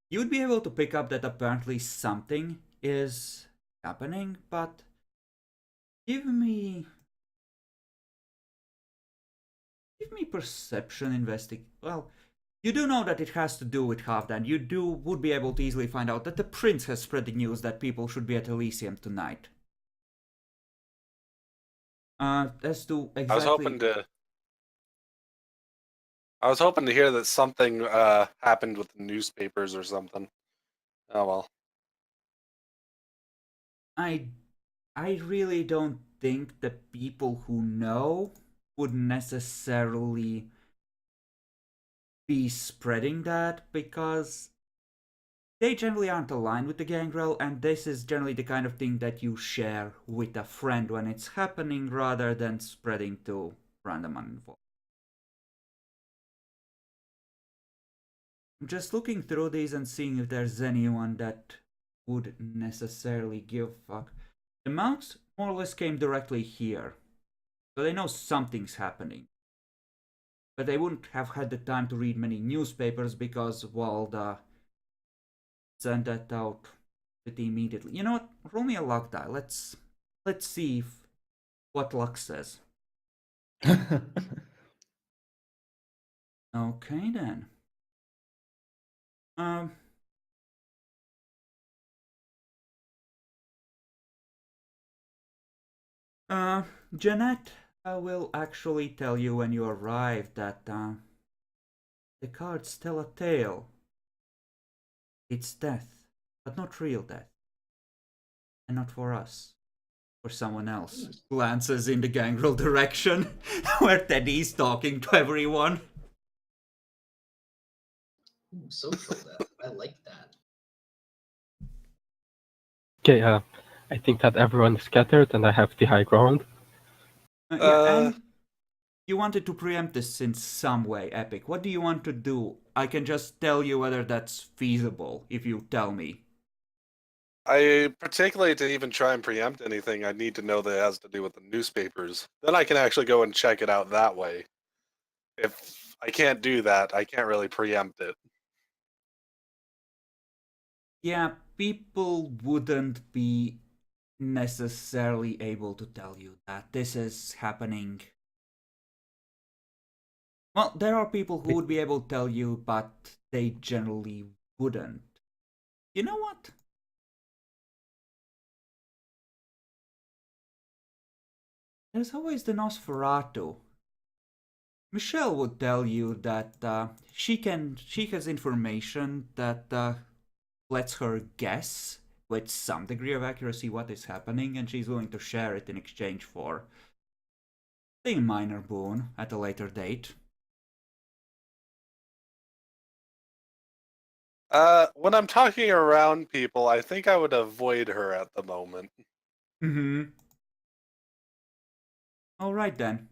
You'd be able to pick up that apparently something is happening, but give me perception well, you do know that it has to do with Halfdan. You would be able to easily find out that the prince has spread the news that people should be at Elysium tonight. As to exactly,
I was hoping to hear that something happened with the newspapers or something. Oh well.
I really don't think the people who know would necessarily be spreading that, because they generally aren't aligned with the gangrel, and this is generally the kind of thing that you share with a friend when it's happening rather than spreading to random uninvolved. I'm just looking through these and seeing if there's anyone that would necessarily give a fuck. The monks more or less came directly here, so they know something's happening. But they wouldn't have had the time to read many newspapers because, well, the sent that out pretty immediately. You know what? Roll me a luck die. Let's see what luck says. Okay then. Jeanette will actually tell you when you arrive that the cards tell a tale. It's death, but not real death. And not for us. or someone else glances in the gangrel direction where Teddy's talking to everyone.
Ooh, social death. I like that.
Okay, I think that everyone is scattered and I have the high ground.
Yeah, and you wanted to preempt this in some way, Epic. What do you want to do? I can just tell you whether that's feasible if you tell me.
I particularly to even try and preempt anything, I need to know that it has to do with the newspapers. Then I can actually go and check it out that way. If I can't do that, I can't really preempt it.
Yeah, people wouldn't be necessarily able to tell you that this is happening. Well, there are people who would be able to tell you, but they generally wouldn't. You know what? There's always the Nosferatu. Michelle would tell you that she has information that lets her guess with some degree of accuracy what is happening, and she's willing to share it in exchange for a minor boon at a later date.
When I'm talking around people, I think I would avoid her at the moment.
Mm-hmm. All right then.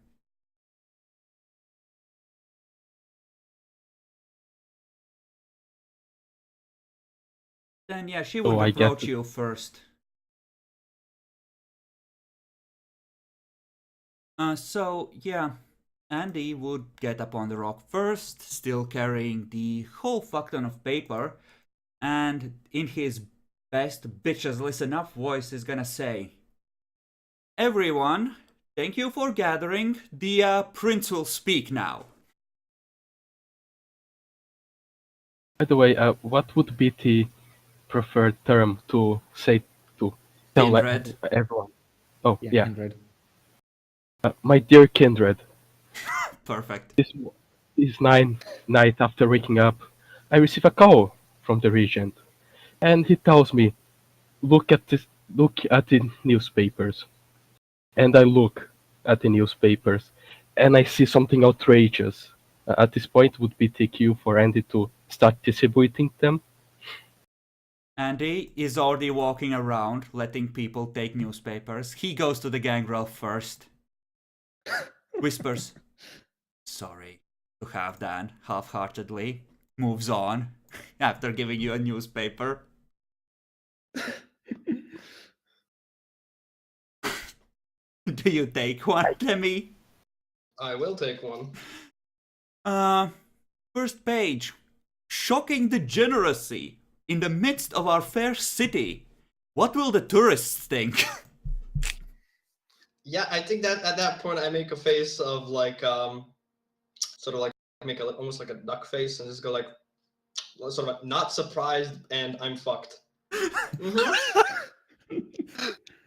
Then yeah, she would
I guess
approach you first. So yeah, Andy would get up on the rock first, still carrying the whole fuckton of paper, and in his best bitches listen up voice is gonna say, "Everyone, thank you for gathering. The prince will speak now."
By the way, what would be the preferred term to say to tell
Kindred.
everyone? Oh,
Yeah,
yeah.
kindred.
My dear kindred,
Perfect.
this night after waking up, I receive a call from the regent, and he tells me, look at the newspapers. And I look at the newspapers, and I see something outrageous. At this point, would be the cue for Andy to start distributing them.
Andy is already walking around, letting people take newspapers. He goes to the gangrel first. Whispers, "Sorry to have Dan," half-heartedly. Moves on after giving you a newspaper. Do you take one, Demi?
I will take one.
First page. Shocking degeneracy in the midst of our fair city. What will the tourists think?
Yeah, I think that at that point I make a face of like sort of like make almost like a duck face and just go like sort of not surprised and I'm fucked.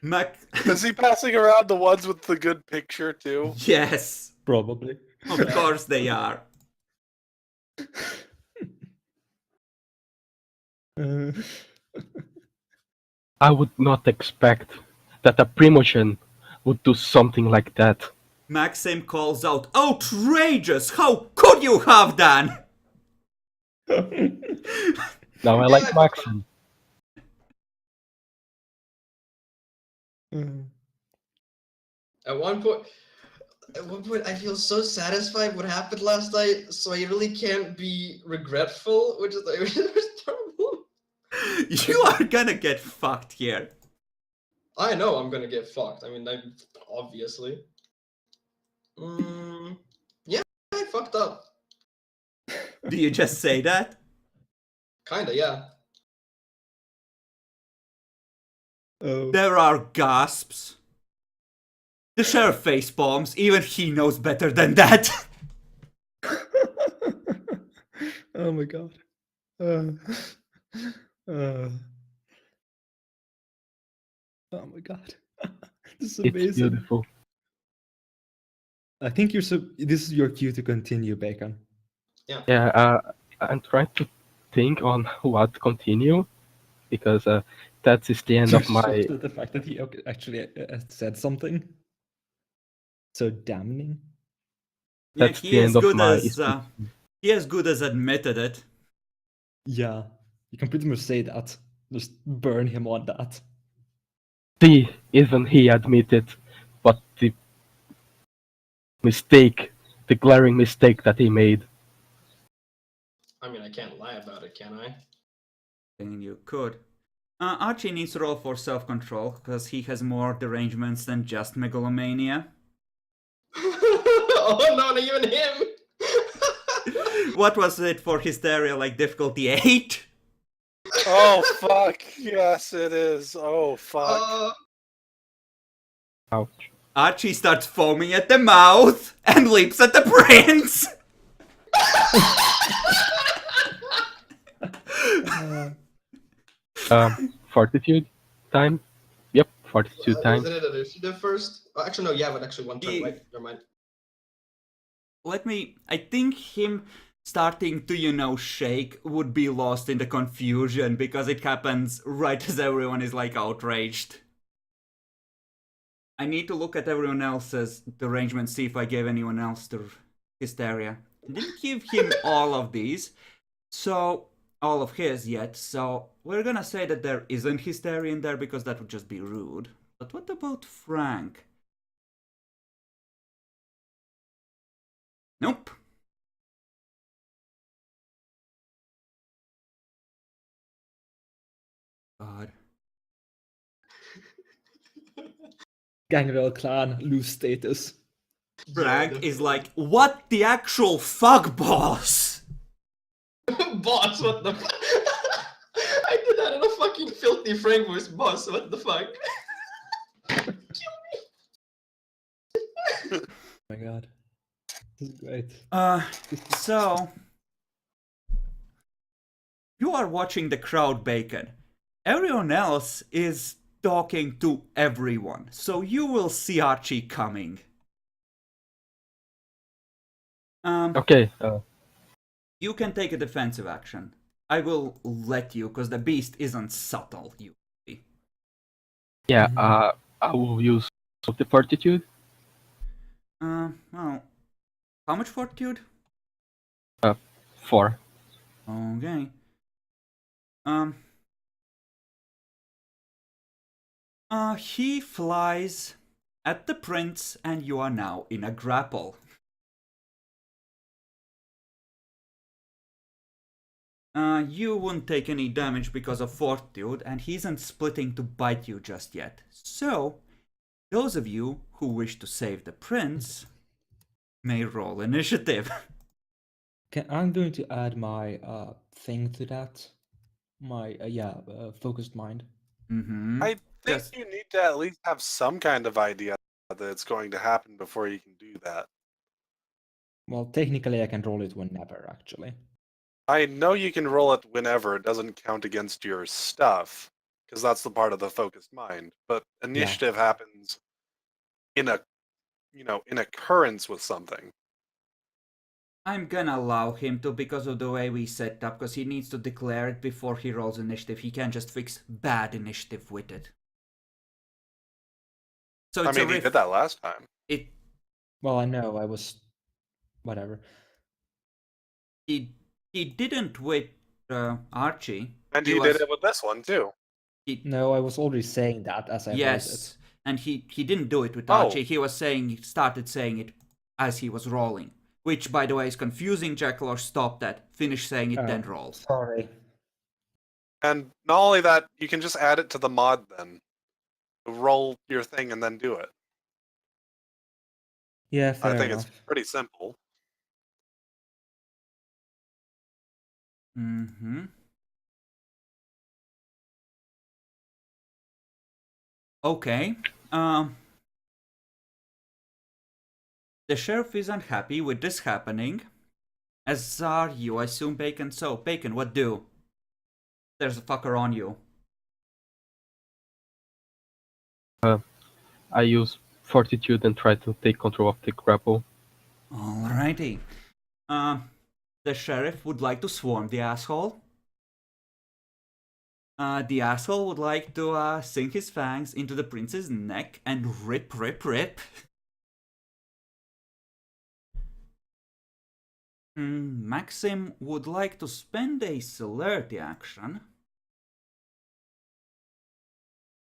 Mac.
Is he passing around the ones with the good picture too?
Yes,
Probably.
of course they are.
Uh,
I would not expect that a Primogen would do something like that.
Maxim calls out, "Outrageous! How could you have, Dan?"
Now I like Maxim.
At one point, I feel so satisfied what happened last night, so I really can't be regretful, which is like, which is terrible.
You are gonna get fucked here.
I know I'm gonna get fucked. I mean, obviously. Yeah, I fucked up.
Do you just say that?
Kinda, yeah.
Oh.
There are gasps. The sheriff face palms. Even he knows better than that.
Oh my god. Uh, oh my god. This is
It's
amazing.
beautiful.
I think this is your cue to continue, Bacon.
Yeah, I'm trying to think on what continue because that is the end of my.
Shocked at the fact that he actually said something so damning.
Yeah,
That's the end of my.
he as good as admitted it.
Yeah, you can pretty much say that. Just burn him on that.
See, even he admitted, but the mistake, the glaring mistake that he made.
I mean, I can't lie about it, can I?
And you could. Archie needs to roll for self-control because he has more derangements than just megalomania.
Oh no, not even him!
What was it for hysteria? Like difficulty 8?
Oh fuck! Yes, it is. Oh fuck!
Ouch.
Archie starts foaming at the mouth and leaps at the prince.
Fortitude time? Yep, fortitude time.
Isn't it initiative first? Oh, actually, no, you have it actually one turn,
He-
right? Never mind.
I think him starting to, shake would be lost in the confusion because it happens right as everyone is like outraged. I need to look at everyone else's derangement, see if I gave anyone else the hysteria. I didn't give him all of these, so all of his yet, so we're gonna say that there isn't hysteria in there because that would just be rude. But what about Frank? Nope. God.
Gangrel clan lose status.
Frank is like, what the actual fuck, boss?
Boss, what the fuck? I did that in a fucking filthy Frank voice. Boss, what the fuck?
Oh my god. This is great.
So you are watching the crowd, Bacon. Everyone else is talking to everyone, so you will see Archie coming.
Okay,
You can take a defensive action. I will let you, because the beast isn't subtle, you see.
yeah, I will use the fortitude.
Well, how much fortitude?
4.
Okay. He flies at the prince, and you are now in a grapple. You won't take any damage because of fortitude, and he isn't splitting to bite you just yet. So, those of you who wish to save the prince may roll initiative.
I'm going to add my thing to that. My focused mind.
Mm-hmm.
I think
Yes.
you need to at least have some kind of idea that it's going to happen before you can do that.
Well, technically I can roll it whenever, actually.
I know you can roll it whenever it doesn't count against your stuff, because that's the part of the focused mind. But initiative happens in a occurrence with something.
I'm gonna allow him to because of the way we set up, because he needs to declare it before he rolls initiative. He can't just fix bad initiative with it. So
I
it's
mean, he did that last time.
Well, I know, I was... whatever.
He didn't with Archie.
And
He
he
was-
did it with this one, too.
No, I was already saying that as I rolled it.
Yes, and he didn't do it with
Oh.
Archie. He started saying it as he was rolling. Which, by the way, is confusing. Jekyll, or stop that. Finish saying it,
Oh.
then roll.
Sorry.
And not only that, you can just add it to the mod then. Roll your thing and then do it.
Yeah,
I
fair
think
enough.
it's pretty simple.
Mm-hmm. Okay. The sheriff is unhappy with this happening. As are you, I assume, Bacon. So, Bacon, what do? There's a fucker on you.
I use fortitude and try to take control of the grapple.
Alrighty. The sheriff would like to swarm the asshole. The asshole would like to sink his fangs into the prince's neck and rip, rip, rip. Maxim would like to spend a celerity action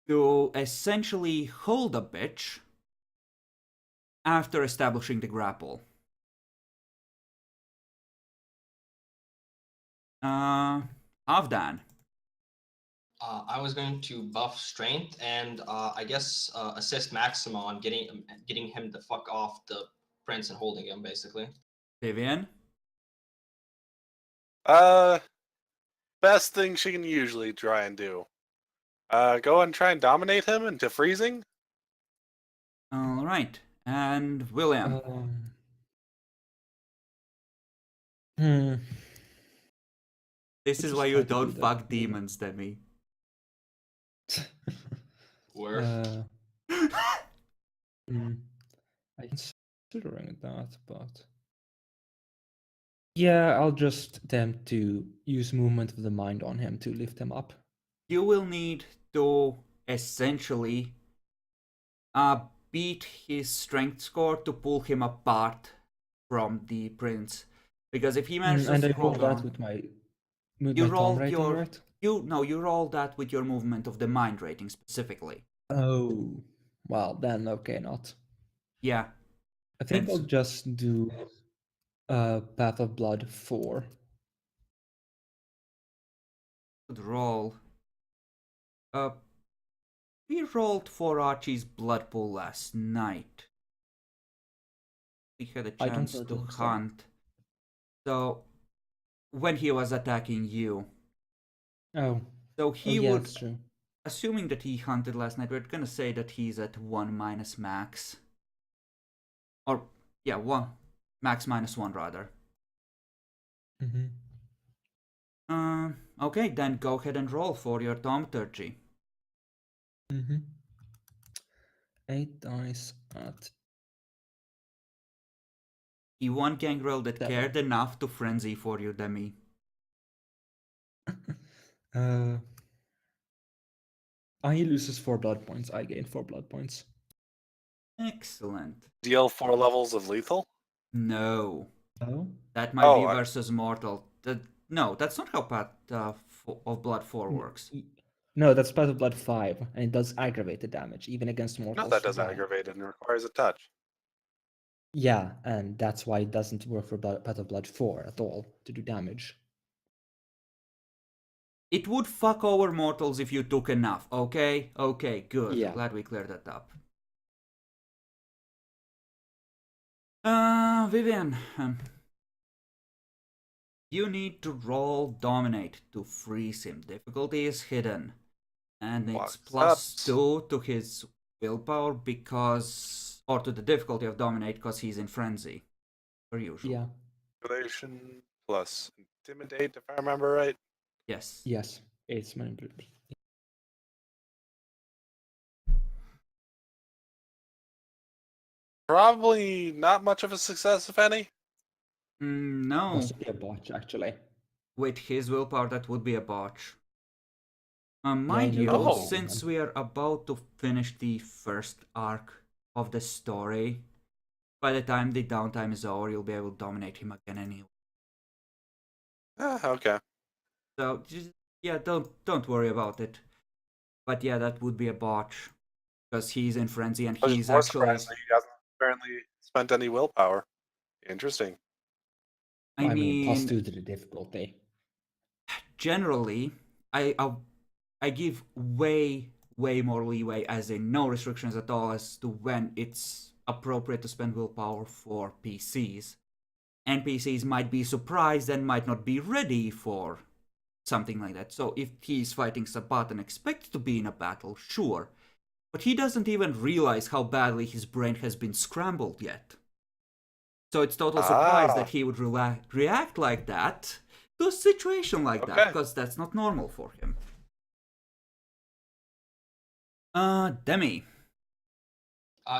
to essentially hold a bitch after establishing the grapple. Avdan.
I was going to buff strength and I guess assist Maxima on getting him to fuck off the prince and holding him basically.
Vivian.
Best thing she can usually try and do. Go and try and dominate him into freezing.
Alright. And William.
Hmm.
This
Let's
is
just
why you
try to
don't
do that.
fuck demons, Demi.
Where?
I'm considering that, but yeah, I'll just attempt to use movement of the mind on him to lift him up.
You will need to essentially beat his strength score to pull him apart from the prince. Because if he manages
And
to
I roll
hold
that
on,
with my
you
tom
rolled
rating,
your
right?
you roll that with your movement of the mind rating specifically.
Oh, well then, okay, not.
Yeah.
I think
That's-
I'll just do Path of Blood 4.
Good roll. We rolled for Archie's blood pool last night. We had a
I don't
chance to
think so.
hunt. So when he was attacking you.
Oh,
So he
yeah,
would,
that's true.
assuming that he hunted last night, we're gonna say that he's at 1 minus max. Or, yeah, 1. Max minus 1, rather. Okay, then go ahead and roll for your thaumaturgy.
8 dice at
He one gangrel that
Seven.
cared enough to frenzy for you, Demi.
he loses 4 blood points. I gain 4 blood points.
Excellent.
Deal 4 levels of lethal.
No.
Oh?
That might be
I-
versus mortal. No, that's not how Path of Blood 4 works.
No, that's Path of Blood 5, and it does aggravated damage, even against mortals.
Not that does
Yeah.
aggravate it and requires a touch.
Yeah, and that's why it doesn't work for Path of Blood 4 at all, to do damage.
It would fuck over mortals if you took enough, okay? Okay, good.
Yeah.
Glad we cleared that up. Vivian. You need to roll Dominate to freeze him. Difficulty is hidden. And it's +2 to his willpower because... Or to the difficulty of Dominate because he's in frenzy. Per usual.
Yeah.
Manipulation plus intimidate, if I remember right.
Yes.
Yes. It's manipulation.
Probably not much of a success, if any.
No.
Possibly a botch, actually.
With his willpower, that would be a botch. Mind
I
you,
know
that.
since we are about to finish the first arc of the story, by the time the downtime is over, you'll be able to dominate him again anyway.
Okay.
So just, yeah, don't worry about it. But yeah, that would be a botch because he's in frenzy and
I was
he's
more
actually.
surprised that he hasn't apparently spent any willpower. Interesting.
I mean,
mean,
+2 to the difficulty.
generally, I give way more leeway, as in no restrictions at all, as to when it's appropriate to spend willpower for PCs. NPCs might be surprised and might not be ready for something like that. So if he's fighting Sabat and expects to be in a battle, sure. But he doesn't even realize how badly his brain has been scrambled yet. So it's total surprise that he would react like that to a situation like that, because that's not normal for him. Demi.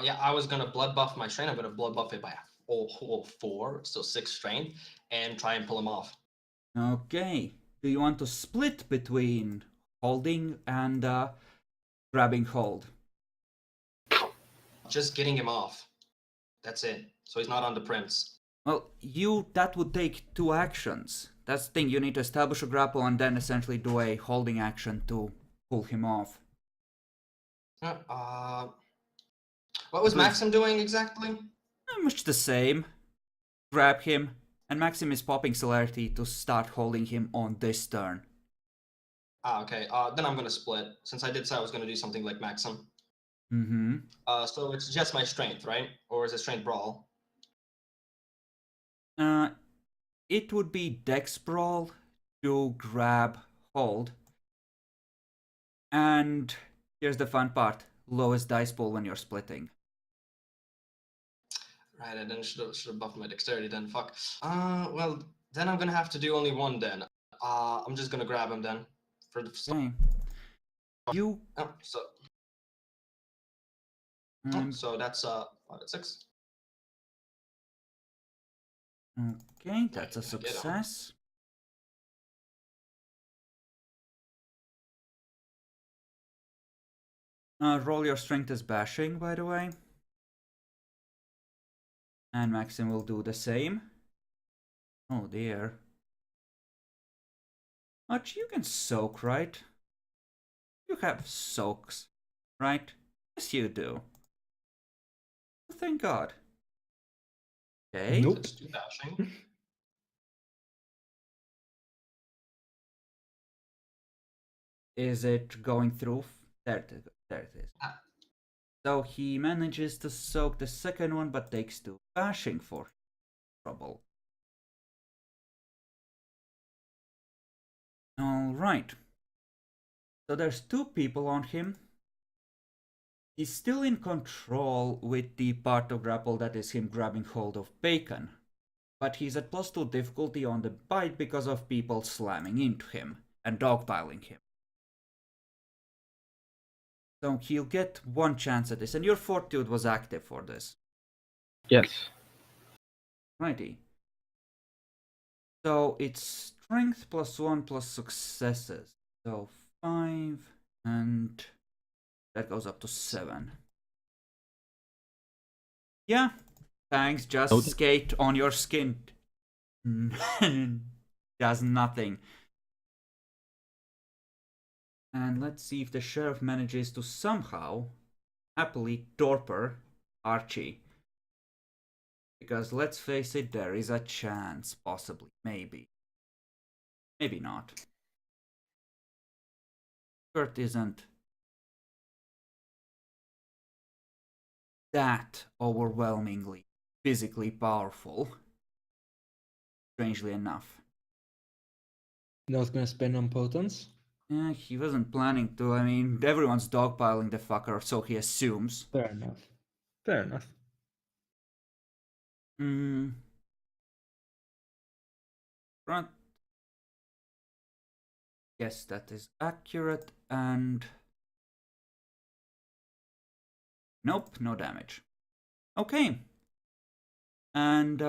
Yeah, I was gonna blood buff my strength. I'm gonna blood buff it by a whole 4, so 6 strength, and try and pull him off.
Okay. Do you want to split between holding and grabbing hold.
Just getting him off. That's it. So he's not on the prince.
Well, that would take 2 actions. That's the thing, you need to establish a grapple and then essentially do a holding action to pull him off.
What was Maxim doing exactly?
Much the same. Grab him, and Maxim is popping celerity to start holding him on this turn.
Okay. Then I'm gonna split, since I did say I was gonna do something like Maxim.
Mm-hmm.
So it's just my strength, right? Or is it strength brawl?
It would be Dex Brawl to grab hold. And here's the fun part. Lowest dice pool when you're splitting.
Right, I then should have buffed my dexterity then. Fuck. Well, then I'm gonna have to do only one then. I'm just gonna grab him then. For the
Okay. You
so that's 5 and 6.
okay, that's a
Can I get him?
success. Roll your strength as bashing, by the way. And Maxim will do the same. Oh dear. Arch, you can soak, right? You have soaks, right? Yes, you do. Thank God. Okay.
Nope.
Let's do dashing.
Is it going through? There it is.
Ah.
So he manages to soak the second one, but takes 2 bashing for trouble. Alright. So there's 2 people on him. He's still in control with the part of grapple that is him grabbing hold of Bacon. But he's at +2 difficulty on the bite because of people slamming into him and dogpiling him. So he'll get 1 chance at this, and your fortitude was active for this.
Yes.
Righty. So it's strength +1 plus successes. So 5, and that goes up to 7. Yeah, thanks, just
Okay.
skate on your skin. Does nothing. And let's see if the sheriff manages to somehow happily torpor Archie. Because let's face it, there is a chance, possibly, maybe. Maybe not. Kurt isn't that overwhelmingly physically powerful, strangely enough.
Not gonna spend on potence?
Yeah, he wasn't planning to. I mean, everyone's dogpiling the fucker, so he assumes.
Fair enough. Fair enough.
Right. Yes, that is accurate, and... Nope, no damage. Okay. And,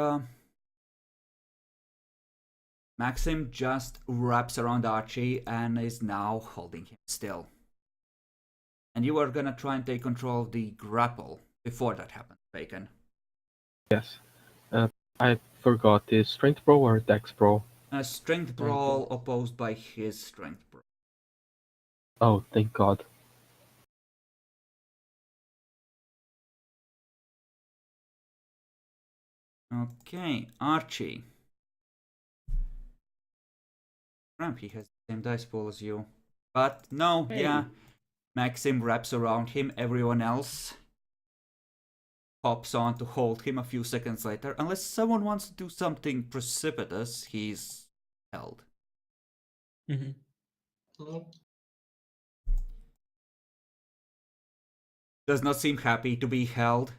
Maxim just wraps around Archie and is now holding him still. And you are gonna try and take control of the grapple before that happens, Bacon.
Yes. I forgot, is Strength Brawl or Dex Brawl?
Strength brawl opposed by his strength brawl.
Oh, thank God.
Okay, Archie. Ramp, he has the same dice pool as you. But no,
Hey.
yeah. Maxim wraps around him, everyone else hops on to hold him a few seconds later. Unless someone wants to do something precipitous, he's held.
Mm-hmm.
Nope.
Does not seem happy to be held.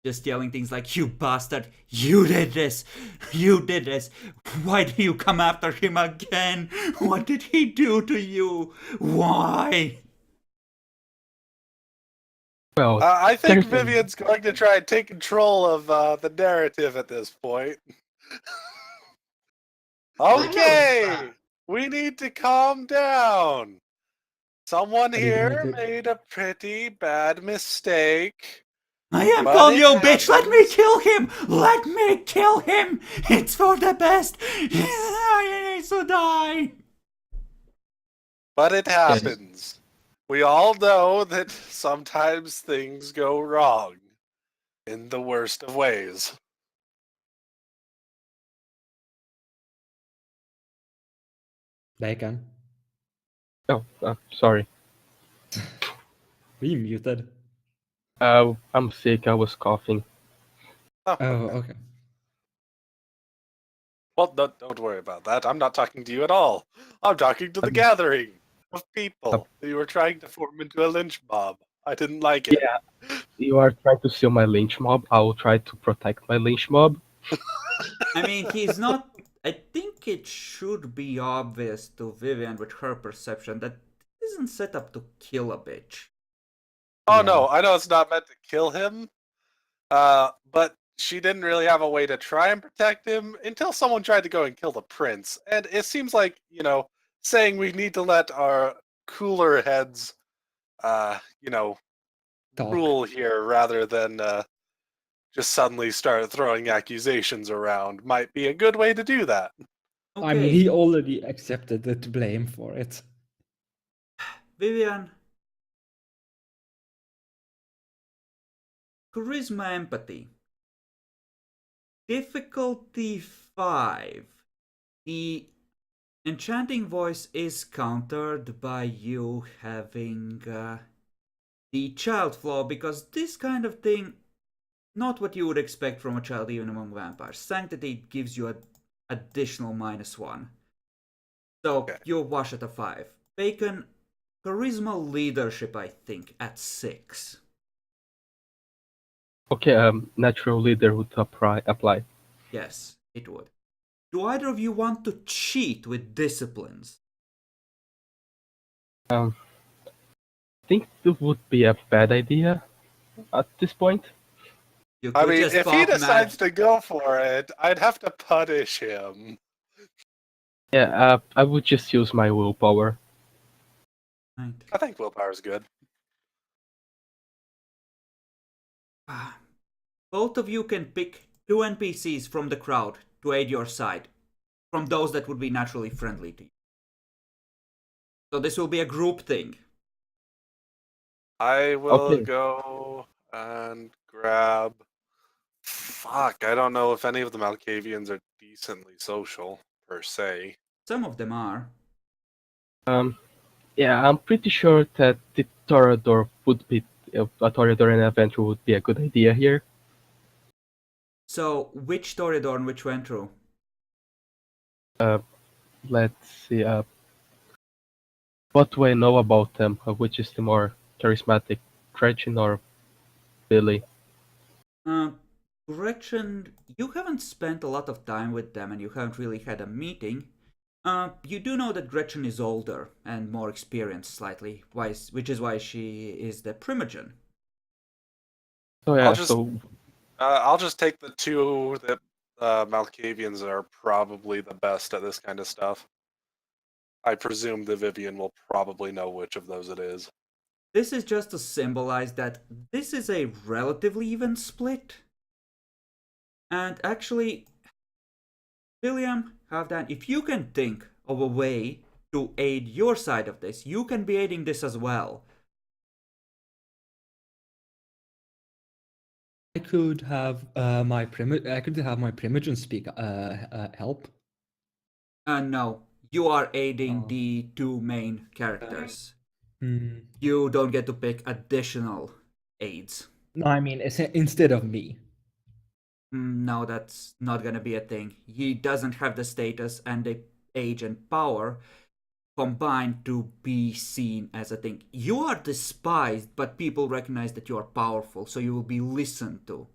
Just yelling things like, "You bastard! You did this! You did this! Why do you come after him again? What did he do to you? Why?"
Well,
I think
Seriously.
Vivian's going to try and take control of the narrative at this point.
I noticed
Okay.
that.
We need to calm down. Someone
But even if
here
it-
made a pretty bad mistake.
I am
But
calling
it
you, bitch! Let me
happens.
kill him! Let me kill him! It's for the best! He needs to die!
But it happens. We all know that sometimes things go wrong in the worst of ways.
Bacon.
Oh, sorry.
We muted.
I'm sick. I was coughing.
Oh, okay.
Well, don't worry about that. I'm not talking to you at all. I'm talking to the gathering of people that you were trying to form into a lynch mob. I didn't like it.
Yeah, you are trying to steal my lynch mob. I will try to protect my lynch mob.
I mean, he's not. I think it should be obvious to Vivian with her perception that he isn't set up to kill a bitch.
Oh
Yeah.
no, I know it's not meant to kill him, but she didn't really have a way to try and protect him until someone tried to go and kill the prince. And it seems like, saying we need to let our cooler heads,
Talk.
rule here rather than just suddenly start throwing accusations around might be a good way to do that.
Okay,
I mean, he already accepted the blame for it.
Vivian. Charisma empathy. Difficulty 5. The enchanting voice is countered by you having the child flaw, because this kind of thing, not what you would expect from a child even among vampires. Sanctity gives you an additional -1. So
Okay.
you wash at a 5. Bacon, charisma leadership, I think, at 6.
Okay, natural leader would apply.
Yes, it would. Do either of you want to cheat with disciplines?
I think it would be a bad idea at this point.
You
I
could
mean,
just
if he
pop
decides
mad.
to go for it, I'd have to punish him.
Yeah, I would just use my willpower.
Right.
I think willpower's good.
Both of you can pick 2 NPCs from the crowd to aid your side, from those that would be naturally friendly to you. So this will be a group thing.
I will
Okay.
go and grab. Fuck, I don't know if any of the Malkavians are decently social, per se.
Some of them are.
Yeah, I'm pretty sure that the Torador would be a Torador and adventure would be a good idea here.
So which Toreador and which went through?
Let's see. What do I know about them? Which is the more charismatic, Gretchen or Billy?
Gretchen, you haven't spent a lot of time with them and you haven't really had a meeting. You do know that Gretchen is older and more experienced slightly, which is why she is the primogen.
So yeah,
I'll just take the two that Malkavians are probably the best at this kind of stuff. I presume the Vivian will probably know which of those it is.
This is just to symbolize that this is a relatively even split. And actually, William, Halfdan, if you can think of a way to aid your side of this, you can be aiding this as well.
I could have my primogen speak help.
No, you are aiding
Oh.
the 2 main characters.
Hmm.
You don't get to pick additional aids.
No, I mean instead of me.
No, that's not gonna be a thing. He doesn't have the status and the age and power combined to be seen as a thing. You are despised, but people recognize that you are powerful, so you will be listened to,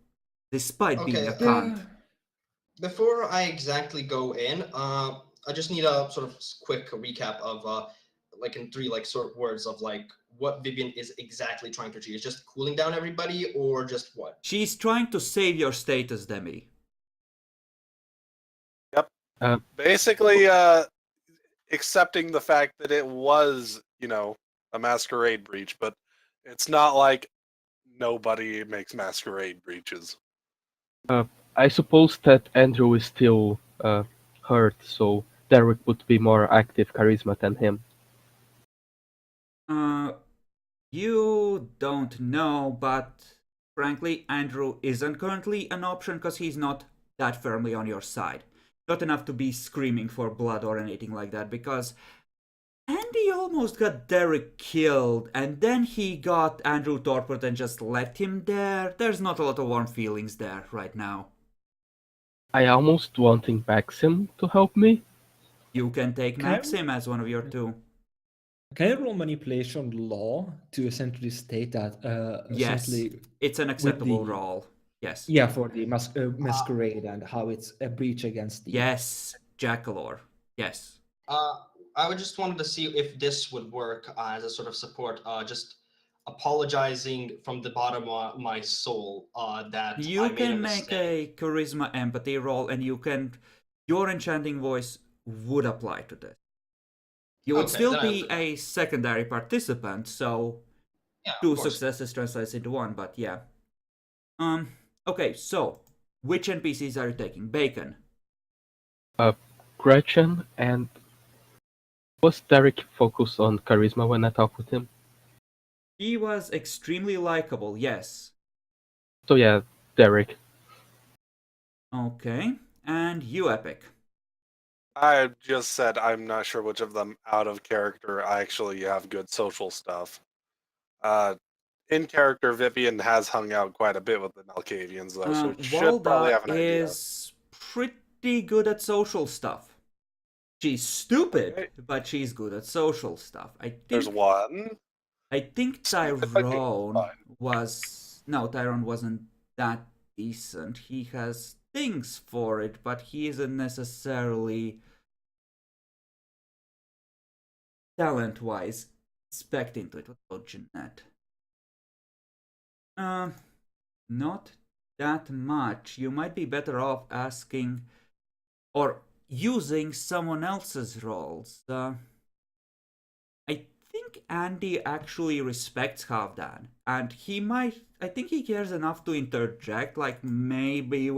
despite being a
Okay.
cunt.
Before I exactly go in, I just need a sort of quick recap of like in 3 like sort of words of like what Vivian is exactly trying to achieve. Is just cooling down everybody or just what?
She's trying to save your status, Demi.
Yep.
Uh,
Basically, accepting the fact that it was, a masquerade breach, but it's not like nobody makes masquerade breaches.
I suppose that Andrew is still hurt, so Derek would be more active charisma than him.
You don't know, but frankly, Andrew isn't currently an option because he's not that firmly on your side. Not enough to be screaming for blood or anything like that, because Andy almost got Derek killed, and then he got Andrew tortured and just left him there. There's not a lot of warm feelings there right now.
I almost wanting Maxim to help me.
You can take
Can I-
Maxim as one of your two.
Can I roll manipulation law to essentially state that
Yes,
essentially
it's an acceptable
the-
roll. Yes.
yeah, for the masquerade and how it's a breach against the
Yes, Jackalor. Yes.
I would just wanted to see if this would work as a sort of support. Just apologizing from the bottom of my soul that
You
I made a
can make
mistake.
a charisma empathy roll, and your enchanting voice would apply to this. You would
Okay,
still
then I
be
would-
a secondary participant, so
Yeah, of
two
course.
successes translates into one, but yeah. Okay, so which NPCs are you taking? Bacon.
Gretchen, and was Derek focused on charisma when I talked with him?
He was extremely likable, yes.
So yeah, Derek.
Okay, and you, Epic.
I just said I'm not sure which of them out of character actually have good social stuff. In character, Vivian has hung out quite a bit with the Malkavians, though, so should probably have an idea.
is pretty good at social stuff. She's stupid,
Okay.
but she's good at social stuff.
There's one.
I think
Stupid, but good,
Tyrone
fine.
Tyrone wasn't that decent. He has things for it, but he isn't necessarily talent-wise spec'd into it. What about Jeanette? Not that much. You might be better off asking or using someone else's roles. I think Andy actually respects Havdan, and I think he cares enough to interject, like maybe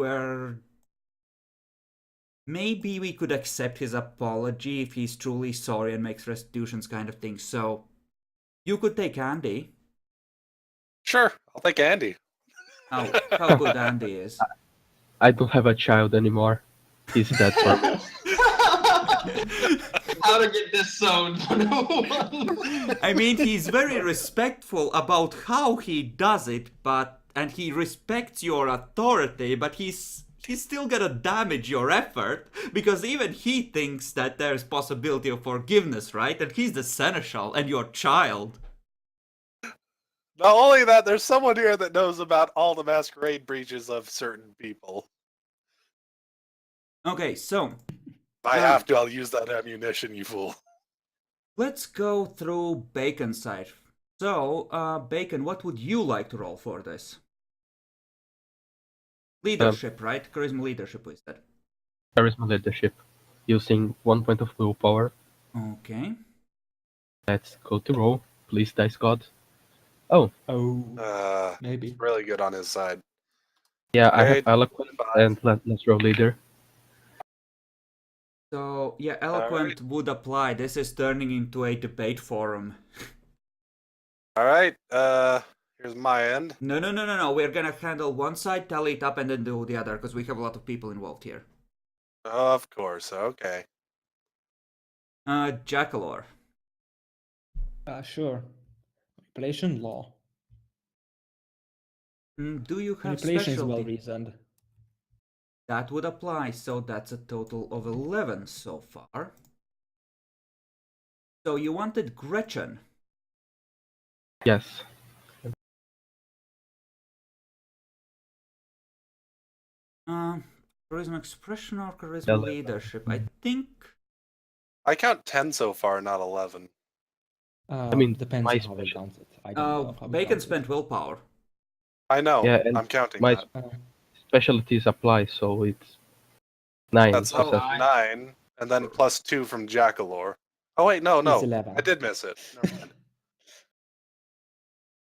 we could accept his apology if he's truly sorry and makes restitutions kind of thing. So, you could take Andy.
Sure, I'll take Andy.
How good Andy is.
I don't have a child anymore. He's dead for me.
How to get this zone?
I mean, he's very respectful about how he does it, and he respects your authority, but he's still gonna damage your effort, because even he thinks that there's possibility of forgiveness, right? And he's the seneschal and your child.
Not only that, there's someone here that knows about all the masquerade breaches of certain people.
Okay, so
If I have to, I'll use that ammunition, you fool.
let's go through Bacon's side. So, Bacon, what would you like to roll for this? Leadership, right? Charisma leadership, is that?
Charisma leadership, using 1 point of willpower.
Okay.
Let's go to roll. Please, dice god. Oh,
maybe.
Really good on his side.
yeah, I have
Great.
eloquent, and let's roll leader.
So, yeah, Eloquent would apply. This is turning into a debate forum.
Alright, here's my end.
No. We're gonna handle one side, tally it up, and then do the other, because we have a lot of people involved here.
Of course, okay.
Jackalor.
Sure. Manipulation law.
Do you have
Manipulation is well
specialty?
reasoned.
That would apply, so that's a total of 11 so far. So you wanted Gretchen.
Yes.
Charisma expression or charisma
11.
leadership? I think...
I count 10 so far, not 11.
mean,
Depends
my
on how we
special-
count it. I don't know how we
Bacon
count it.
spent willpower.
I know,
Yeah, and
I'm counting
my
that.
specialties apply, so it's 9
That's up
success.
to 9, and then plus 2 from Jackalor. Oh wait, no,
It's
no.
11.
I did miss it. Never mind.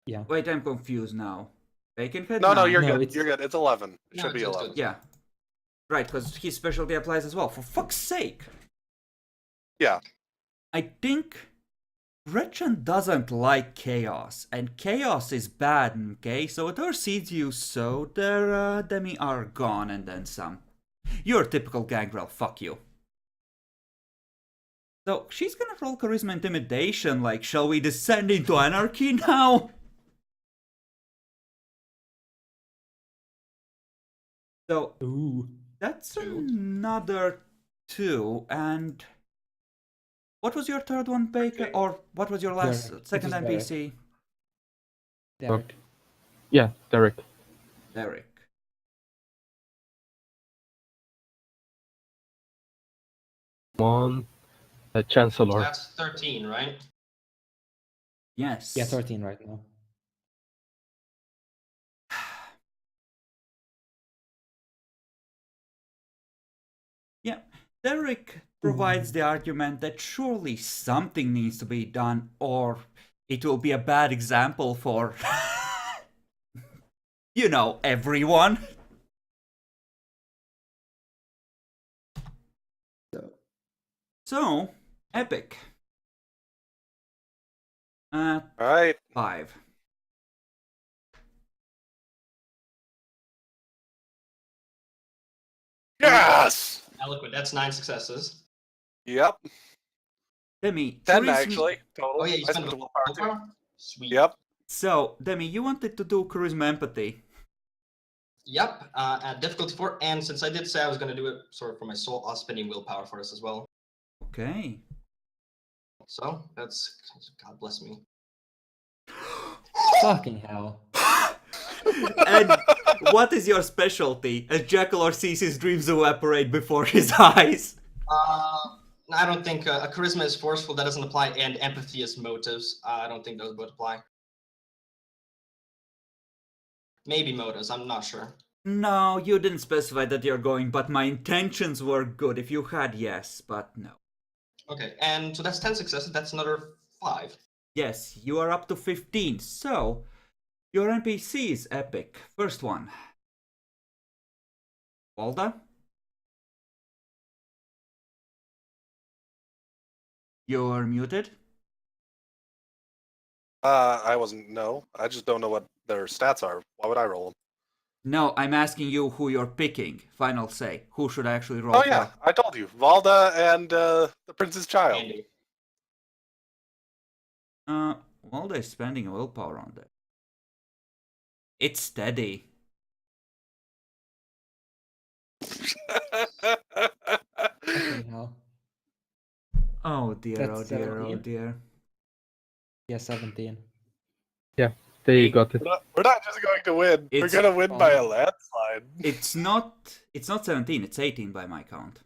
Yeah.
Wait, I'm confused now. Bacon had
No,
9.
you're
No,
good.
it's-
You're good. It's 11. It
No,
should be
it's
11.
good.
Yeah. Right, because his specialty applies as well. For fuck's sake!
Yeah.
I think Gretchen doesn't like chaos, and chaos is bad, okay? So whatever seeds you sow, their demi are gone and then some. You're a typical gangrel, fuck you. So she's gonna roll charisma intimidation, like, shall we descend into anarchy now? So
Ooh.
that's
2.
another 2, and what was your third one, Baker?
Okay.
Or what was your last
Derek.
second
It was
NPC?
Derek.
Yeah, Derek.
Derek.
One, Chancellor.
That's 13, right?
Yes.
Yeah, 13 right now.
Yeah, Derek provides the argument that surely something needs to be done, or it will be a bad example for, you know, everyone. So, Epic.
All right.
5.
Yes.
Eloquent. That's 9 successes.
Yep.
Demi,
10
charisma-
actually total.
Oh yeah, you
I
spent
spent
the
willpower too.
willpower? Sweet.
Yep.
So, Demi, you wanted to do charisma empathy.
Yep. At difficulty 4, and since I did say I was going to do it sort of for my soul, I'll spending willpower for this as well.
Okay.
So that's God bless me.
Fucking hell.
And what is your specialty? As Jackal sees his dreams evaporate before his eyes.
I don't think a charisma is forceful. That doesn't apply, and empathy is motives. I don't think those both apply. Maybe motives. I'm not sure.
No, you didn't specify that you're going, but my intentions were good. If you had, yes, but no.
Okay, and so that's 10 successes. That's another 5.
Yes, you are up to 15. So, your NPC is epic. First one. Walda? You're muted?
I wasn't. No, I just don't know what their stats are. Why would I roll them?
No, I'm asking you who you're picking. Final say. Who should I actually roll
Oh
for?
yeah, I told you, Valda and the Prince's Child.
Andy.
Walda is spending a willpower on that. It's steady.
Fucking hell.
Oh dear, oh
That's
dear, oh
17.
dear.
Yeah, 17.
They got it.
We're not just going to win.
It's-
We're gonna win by a landslide.
It's not 17, it's 18 by my count.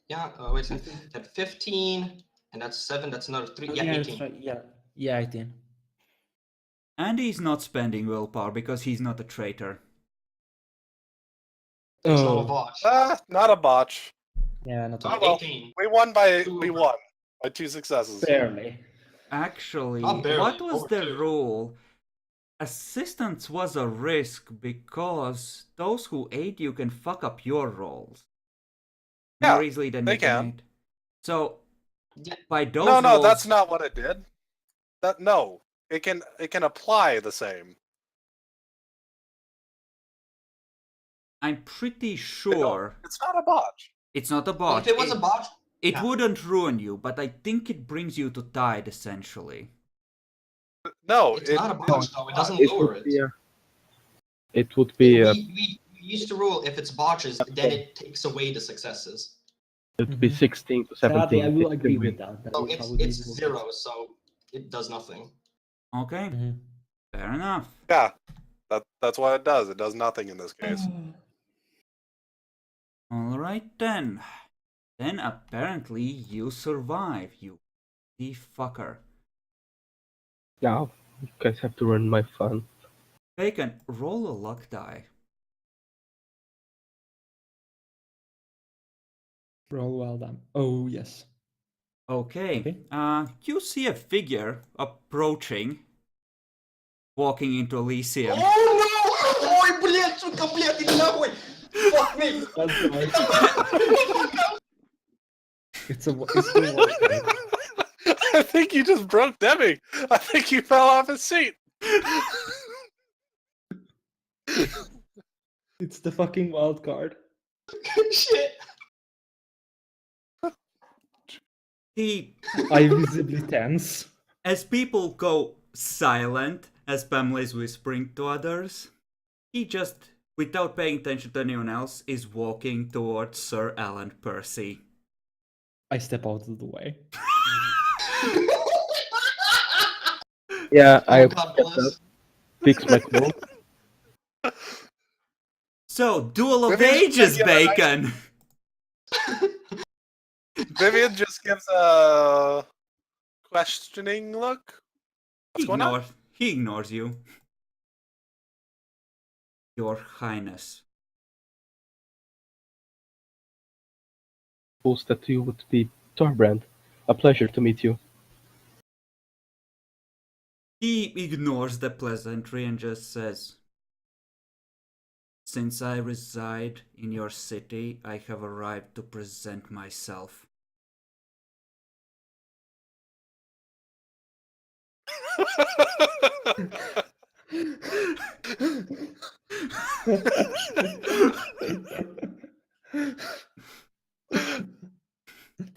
Yeah, wait a second. That's 15, and that's 7. That's another 3. Yeah,
that's
18.
right. Yeah, 18.
And he's not spending willpower because he's not a traitor.
It's not
Oh.
a botch.
Not a botch.
Yeah, not
So
all.
well.
18.
We won by 2 successes.
Barely.
Actually,
Not barely,
what was
over
the
2.
rule? Assistance was a risk because those who aid you can fuck up your rolls more
Yeah,
easily than
they
you can
can.
aid. So,
Yeah.
by those
No,
rules,
that's not what it did. No, it can apply the same.
I'm pretty sure
It's not a botch.
it's not a
Well,
botch.
if it was a botch,
It
yeah.
wouldn't ruin you, but I think it brings you to tide, essentially.
No,
it's not a botch though. It doesn't
It
lower
would
it.
be it would be
We used to rule if it's botches, then it takes away the successes.
it would be
Mhm.
16 to
Sadly,
17.
I will
It's
agree
the
with that. That
So
would
it's
probably
it's
be
0, so it does nothing.
Okay,
Mhm.
fair enough.
Yeah, that's what it does. It does nothing in this case.
Alright then. Then apparently you survive, you fucker.
Yeah, you guys have to ruin my fun.
Bacon, roll a luck die.
Roll well done. Oh, yes.
Okay. You see a figure approaching, walking into Elysium.
Oh no! Ой, блядь, сука, блядь, иди нахуй! Fuck me!
It's the wild card.
I think you just broke Demi. I think he fell off his seat.
It's the fucking wild card.
Shit!
I visibly tense.
As people go silent, as Pamela is whispering to others, he just, without paying attention to anyone else, is walking towards Sir Alan Percy.
I step out of the way.
Yeah, I
Oh, God bless.
fix my clothes.
So, Duel of
Vivian's
Ages,
gonna give
Bacon!
Vivian just gives a questioning look. What's going on?
He ignores you. Your Highness.
Suppose that you would be Thorbrand. A pleasure to meet you.
He ignores the pleasantry and just says, "Since I reside in your city, I have arrived to present myself."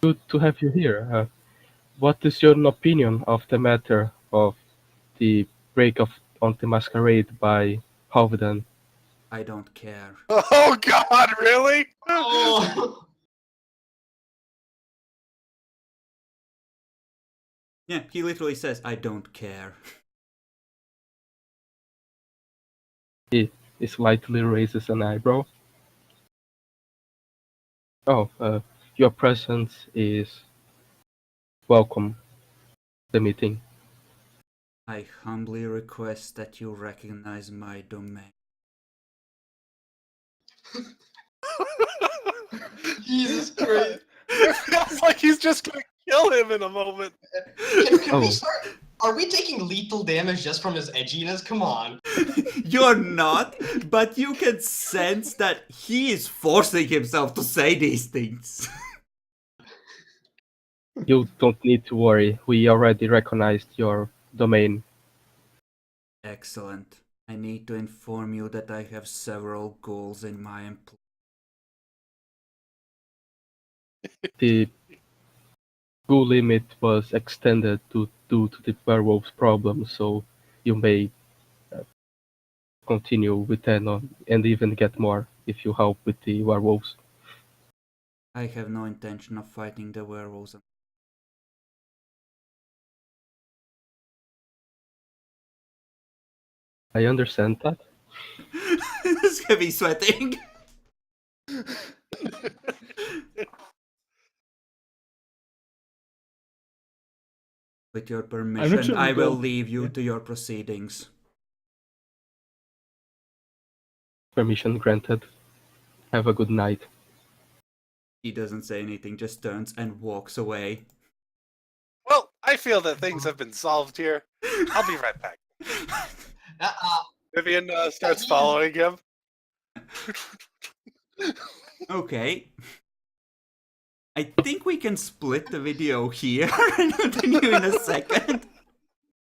Good to have you here. What is your opinion of the matter of the break on the masquerade by Hovden?
I don't care.
Oh God, really?
Oh.
Yeah, he literally says, "I don't care."
He slightly raises an eyebrow. Oh, your presence is welcome. The meeting.
I humbly request that you recognize my domain.
Jesus Christ.
It feels like he's just gonna kill him in a moment.
Can we
Oh.
start? Are we taking lethal damage just from his edginess? Come on.
You're not, but you can sense that he is forcing himself to say these things.
You don't need to worry. We already recognized your domain.
Excellent. I need to inform you that I have several goals in my employ.
The goal limit was extended due to the werewolves problem, so you may continue with that and even get more if you help with the werewolves.
I have no intention of fighting the werewolves.
I understand that.
It's heavy sweating. With your permission,
sure
I
we
will
go-
leave you
yeah.
to your proceedings.
Permission granted. Have a good night.
He doesn't say anything, just turns and walks away.
Well, I feel that things have been solved here. I'll be right back. Vivian starts following him.
Okay. I think we can split the video here and continue in a second.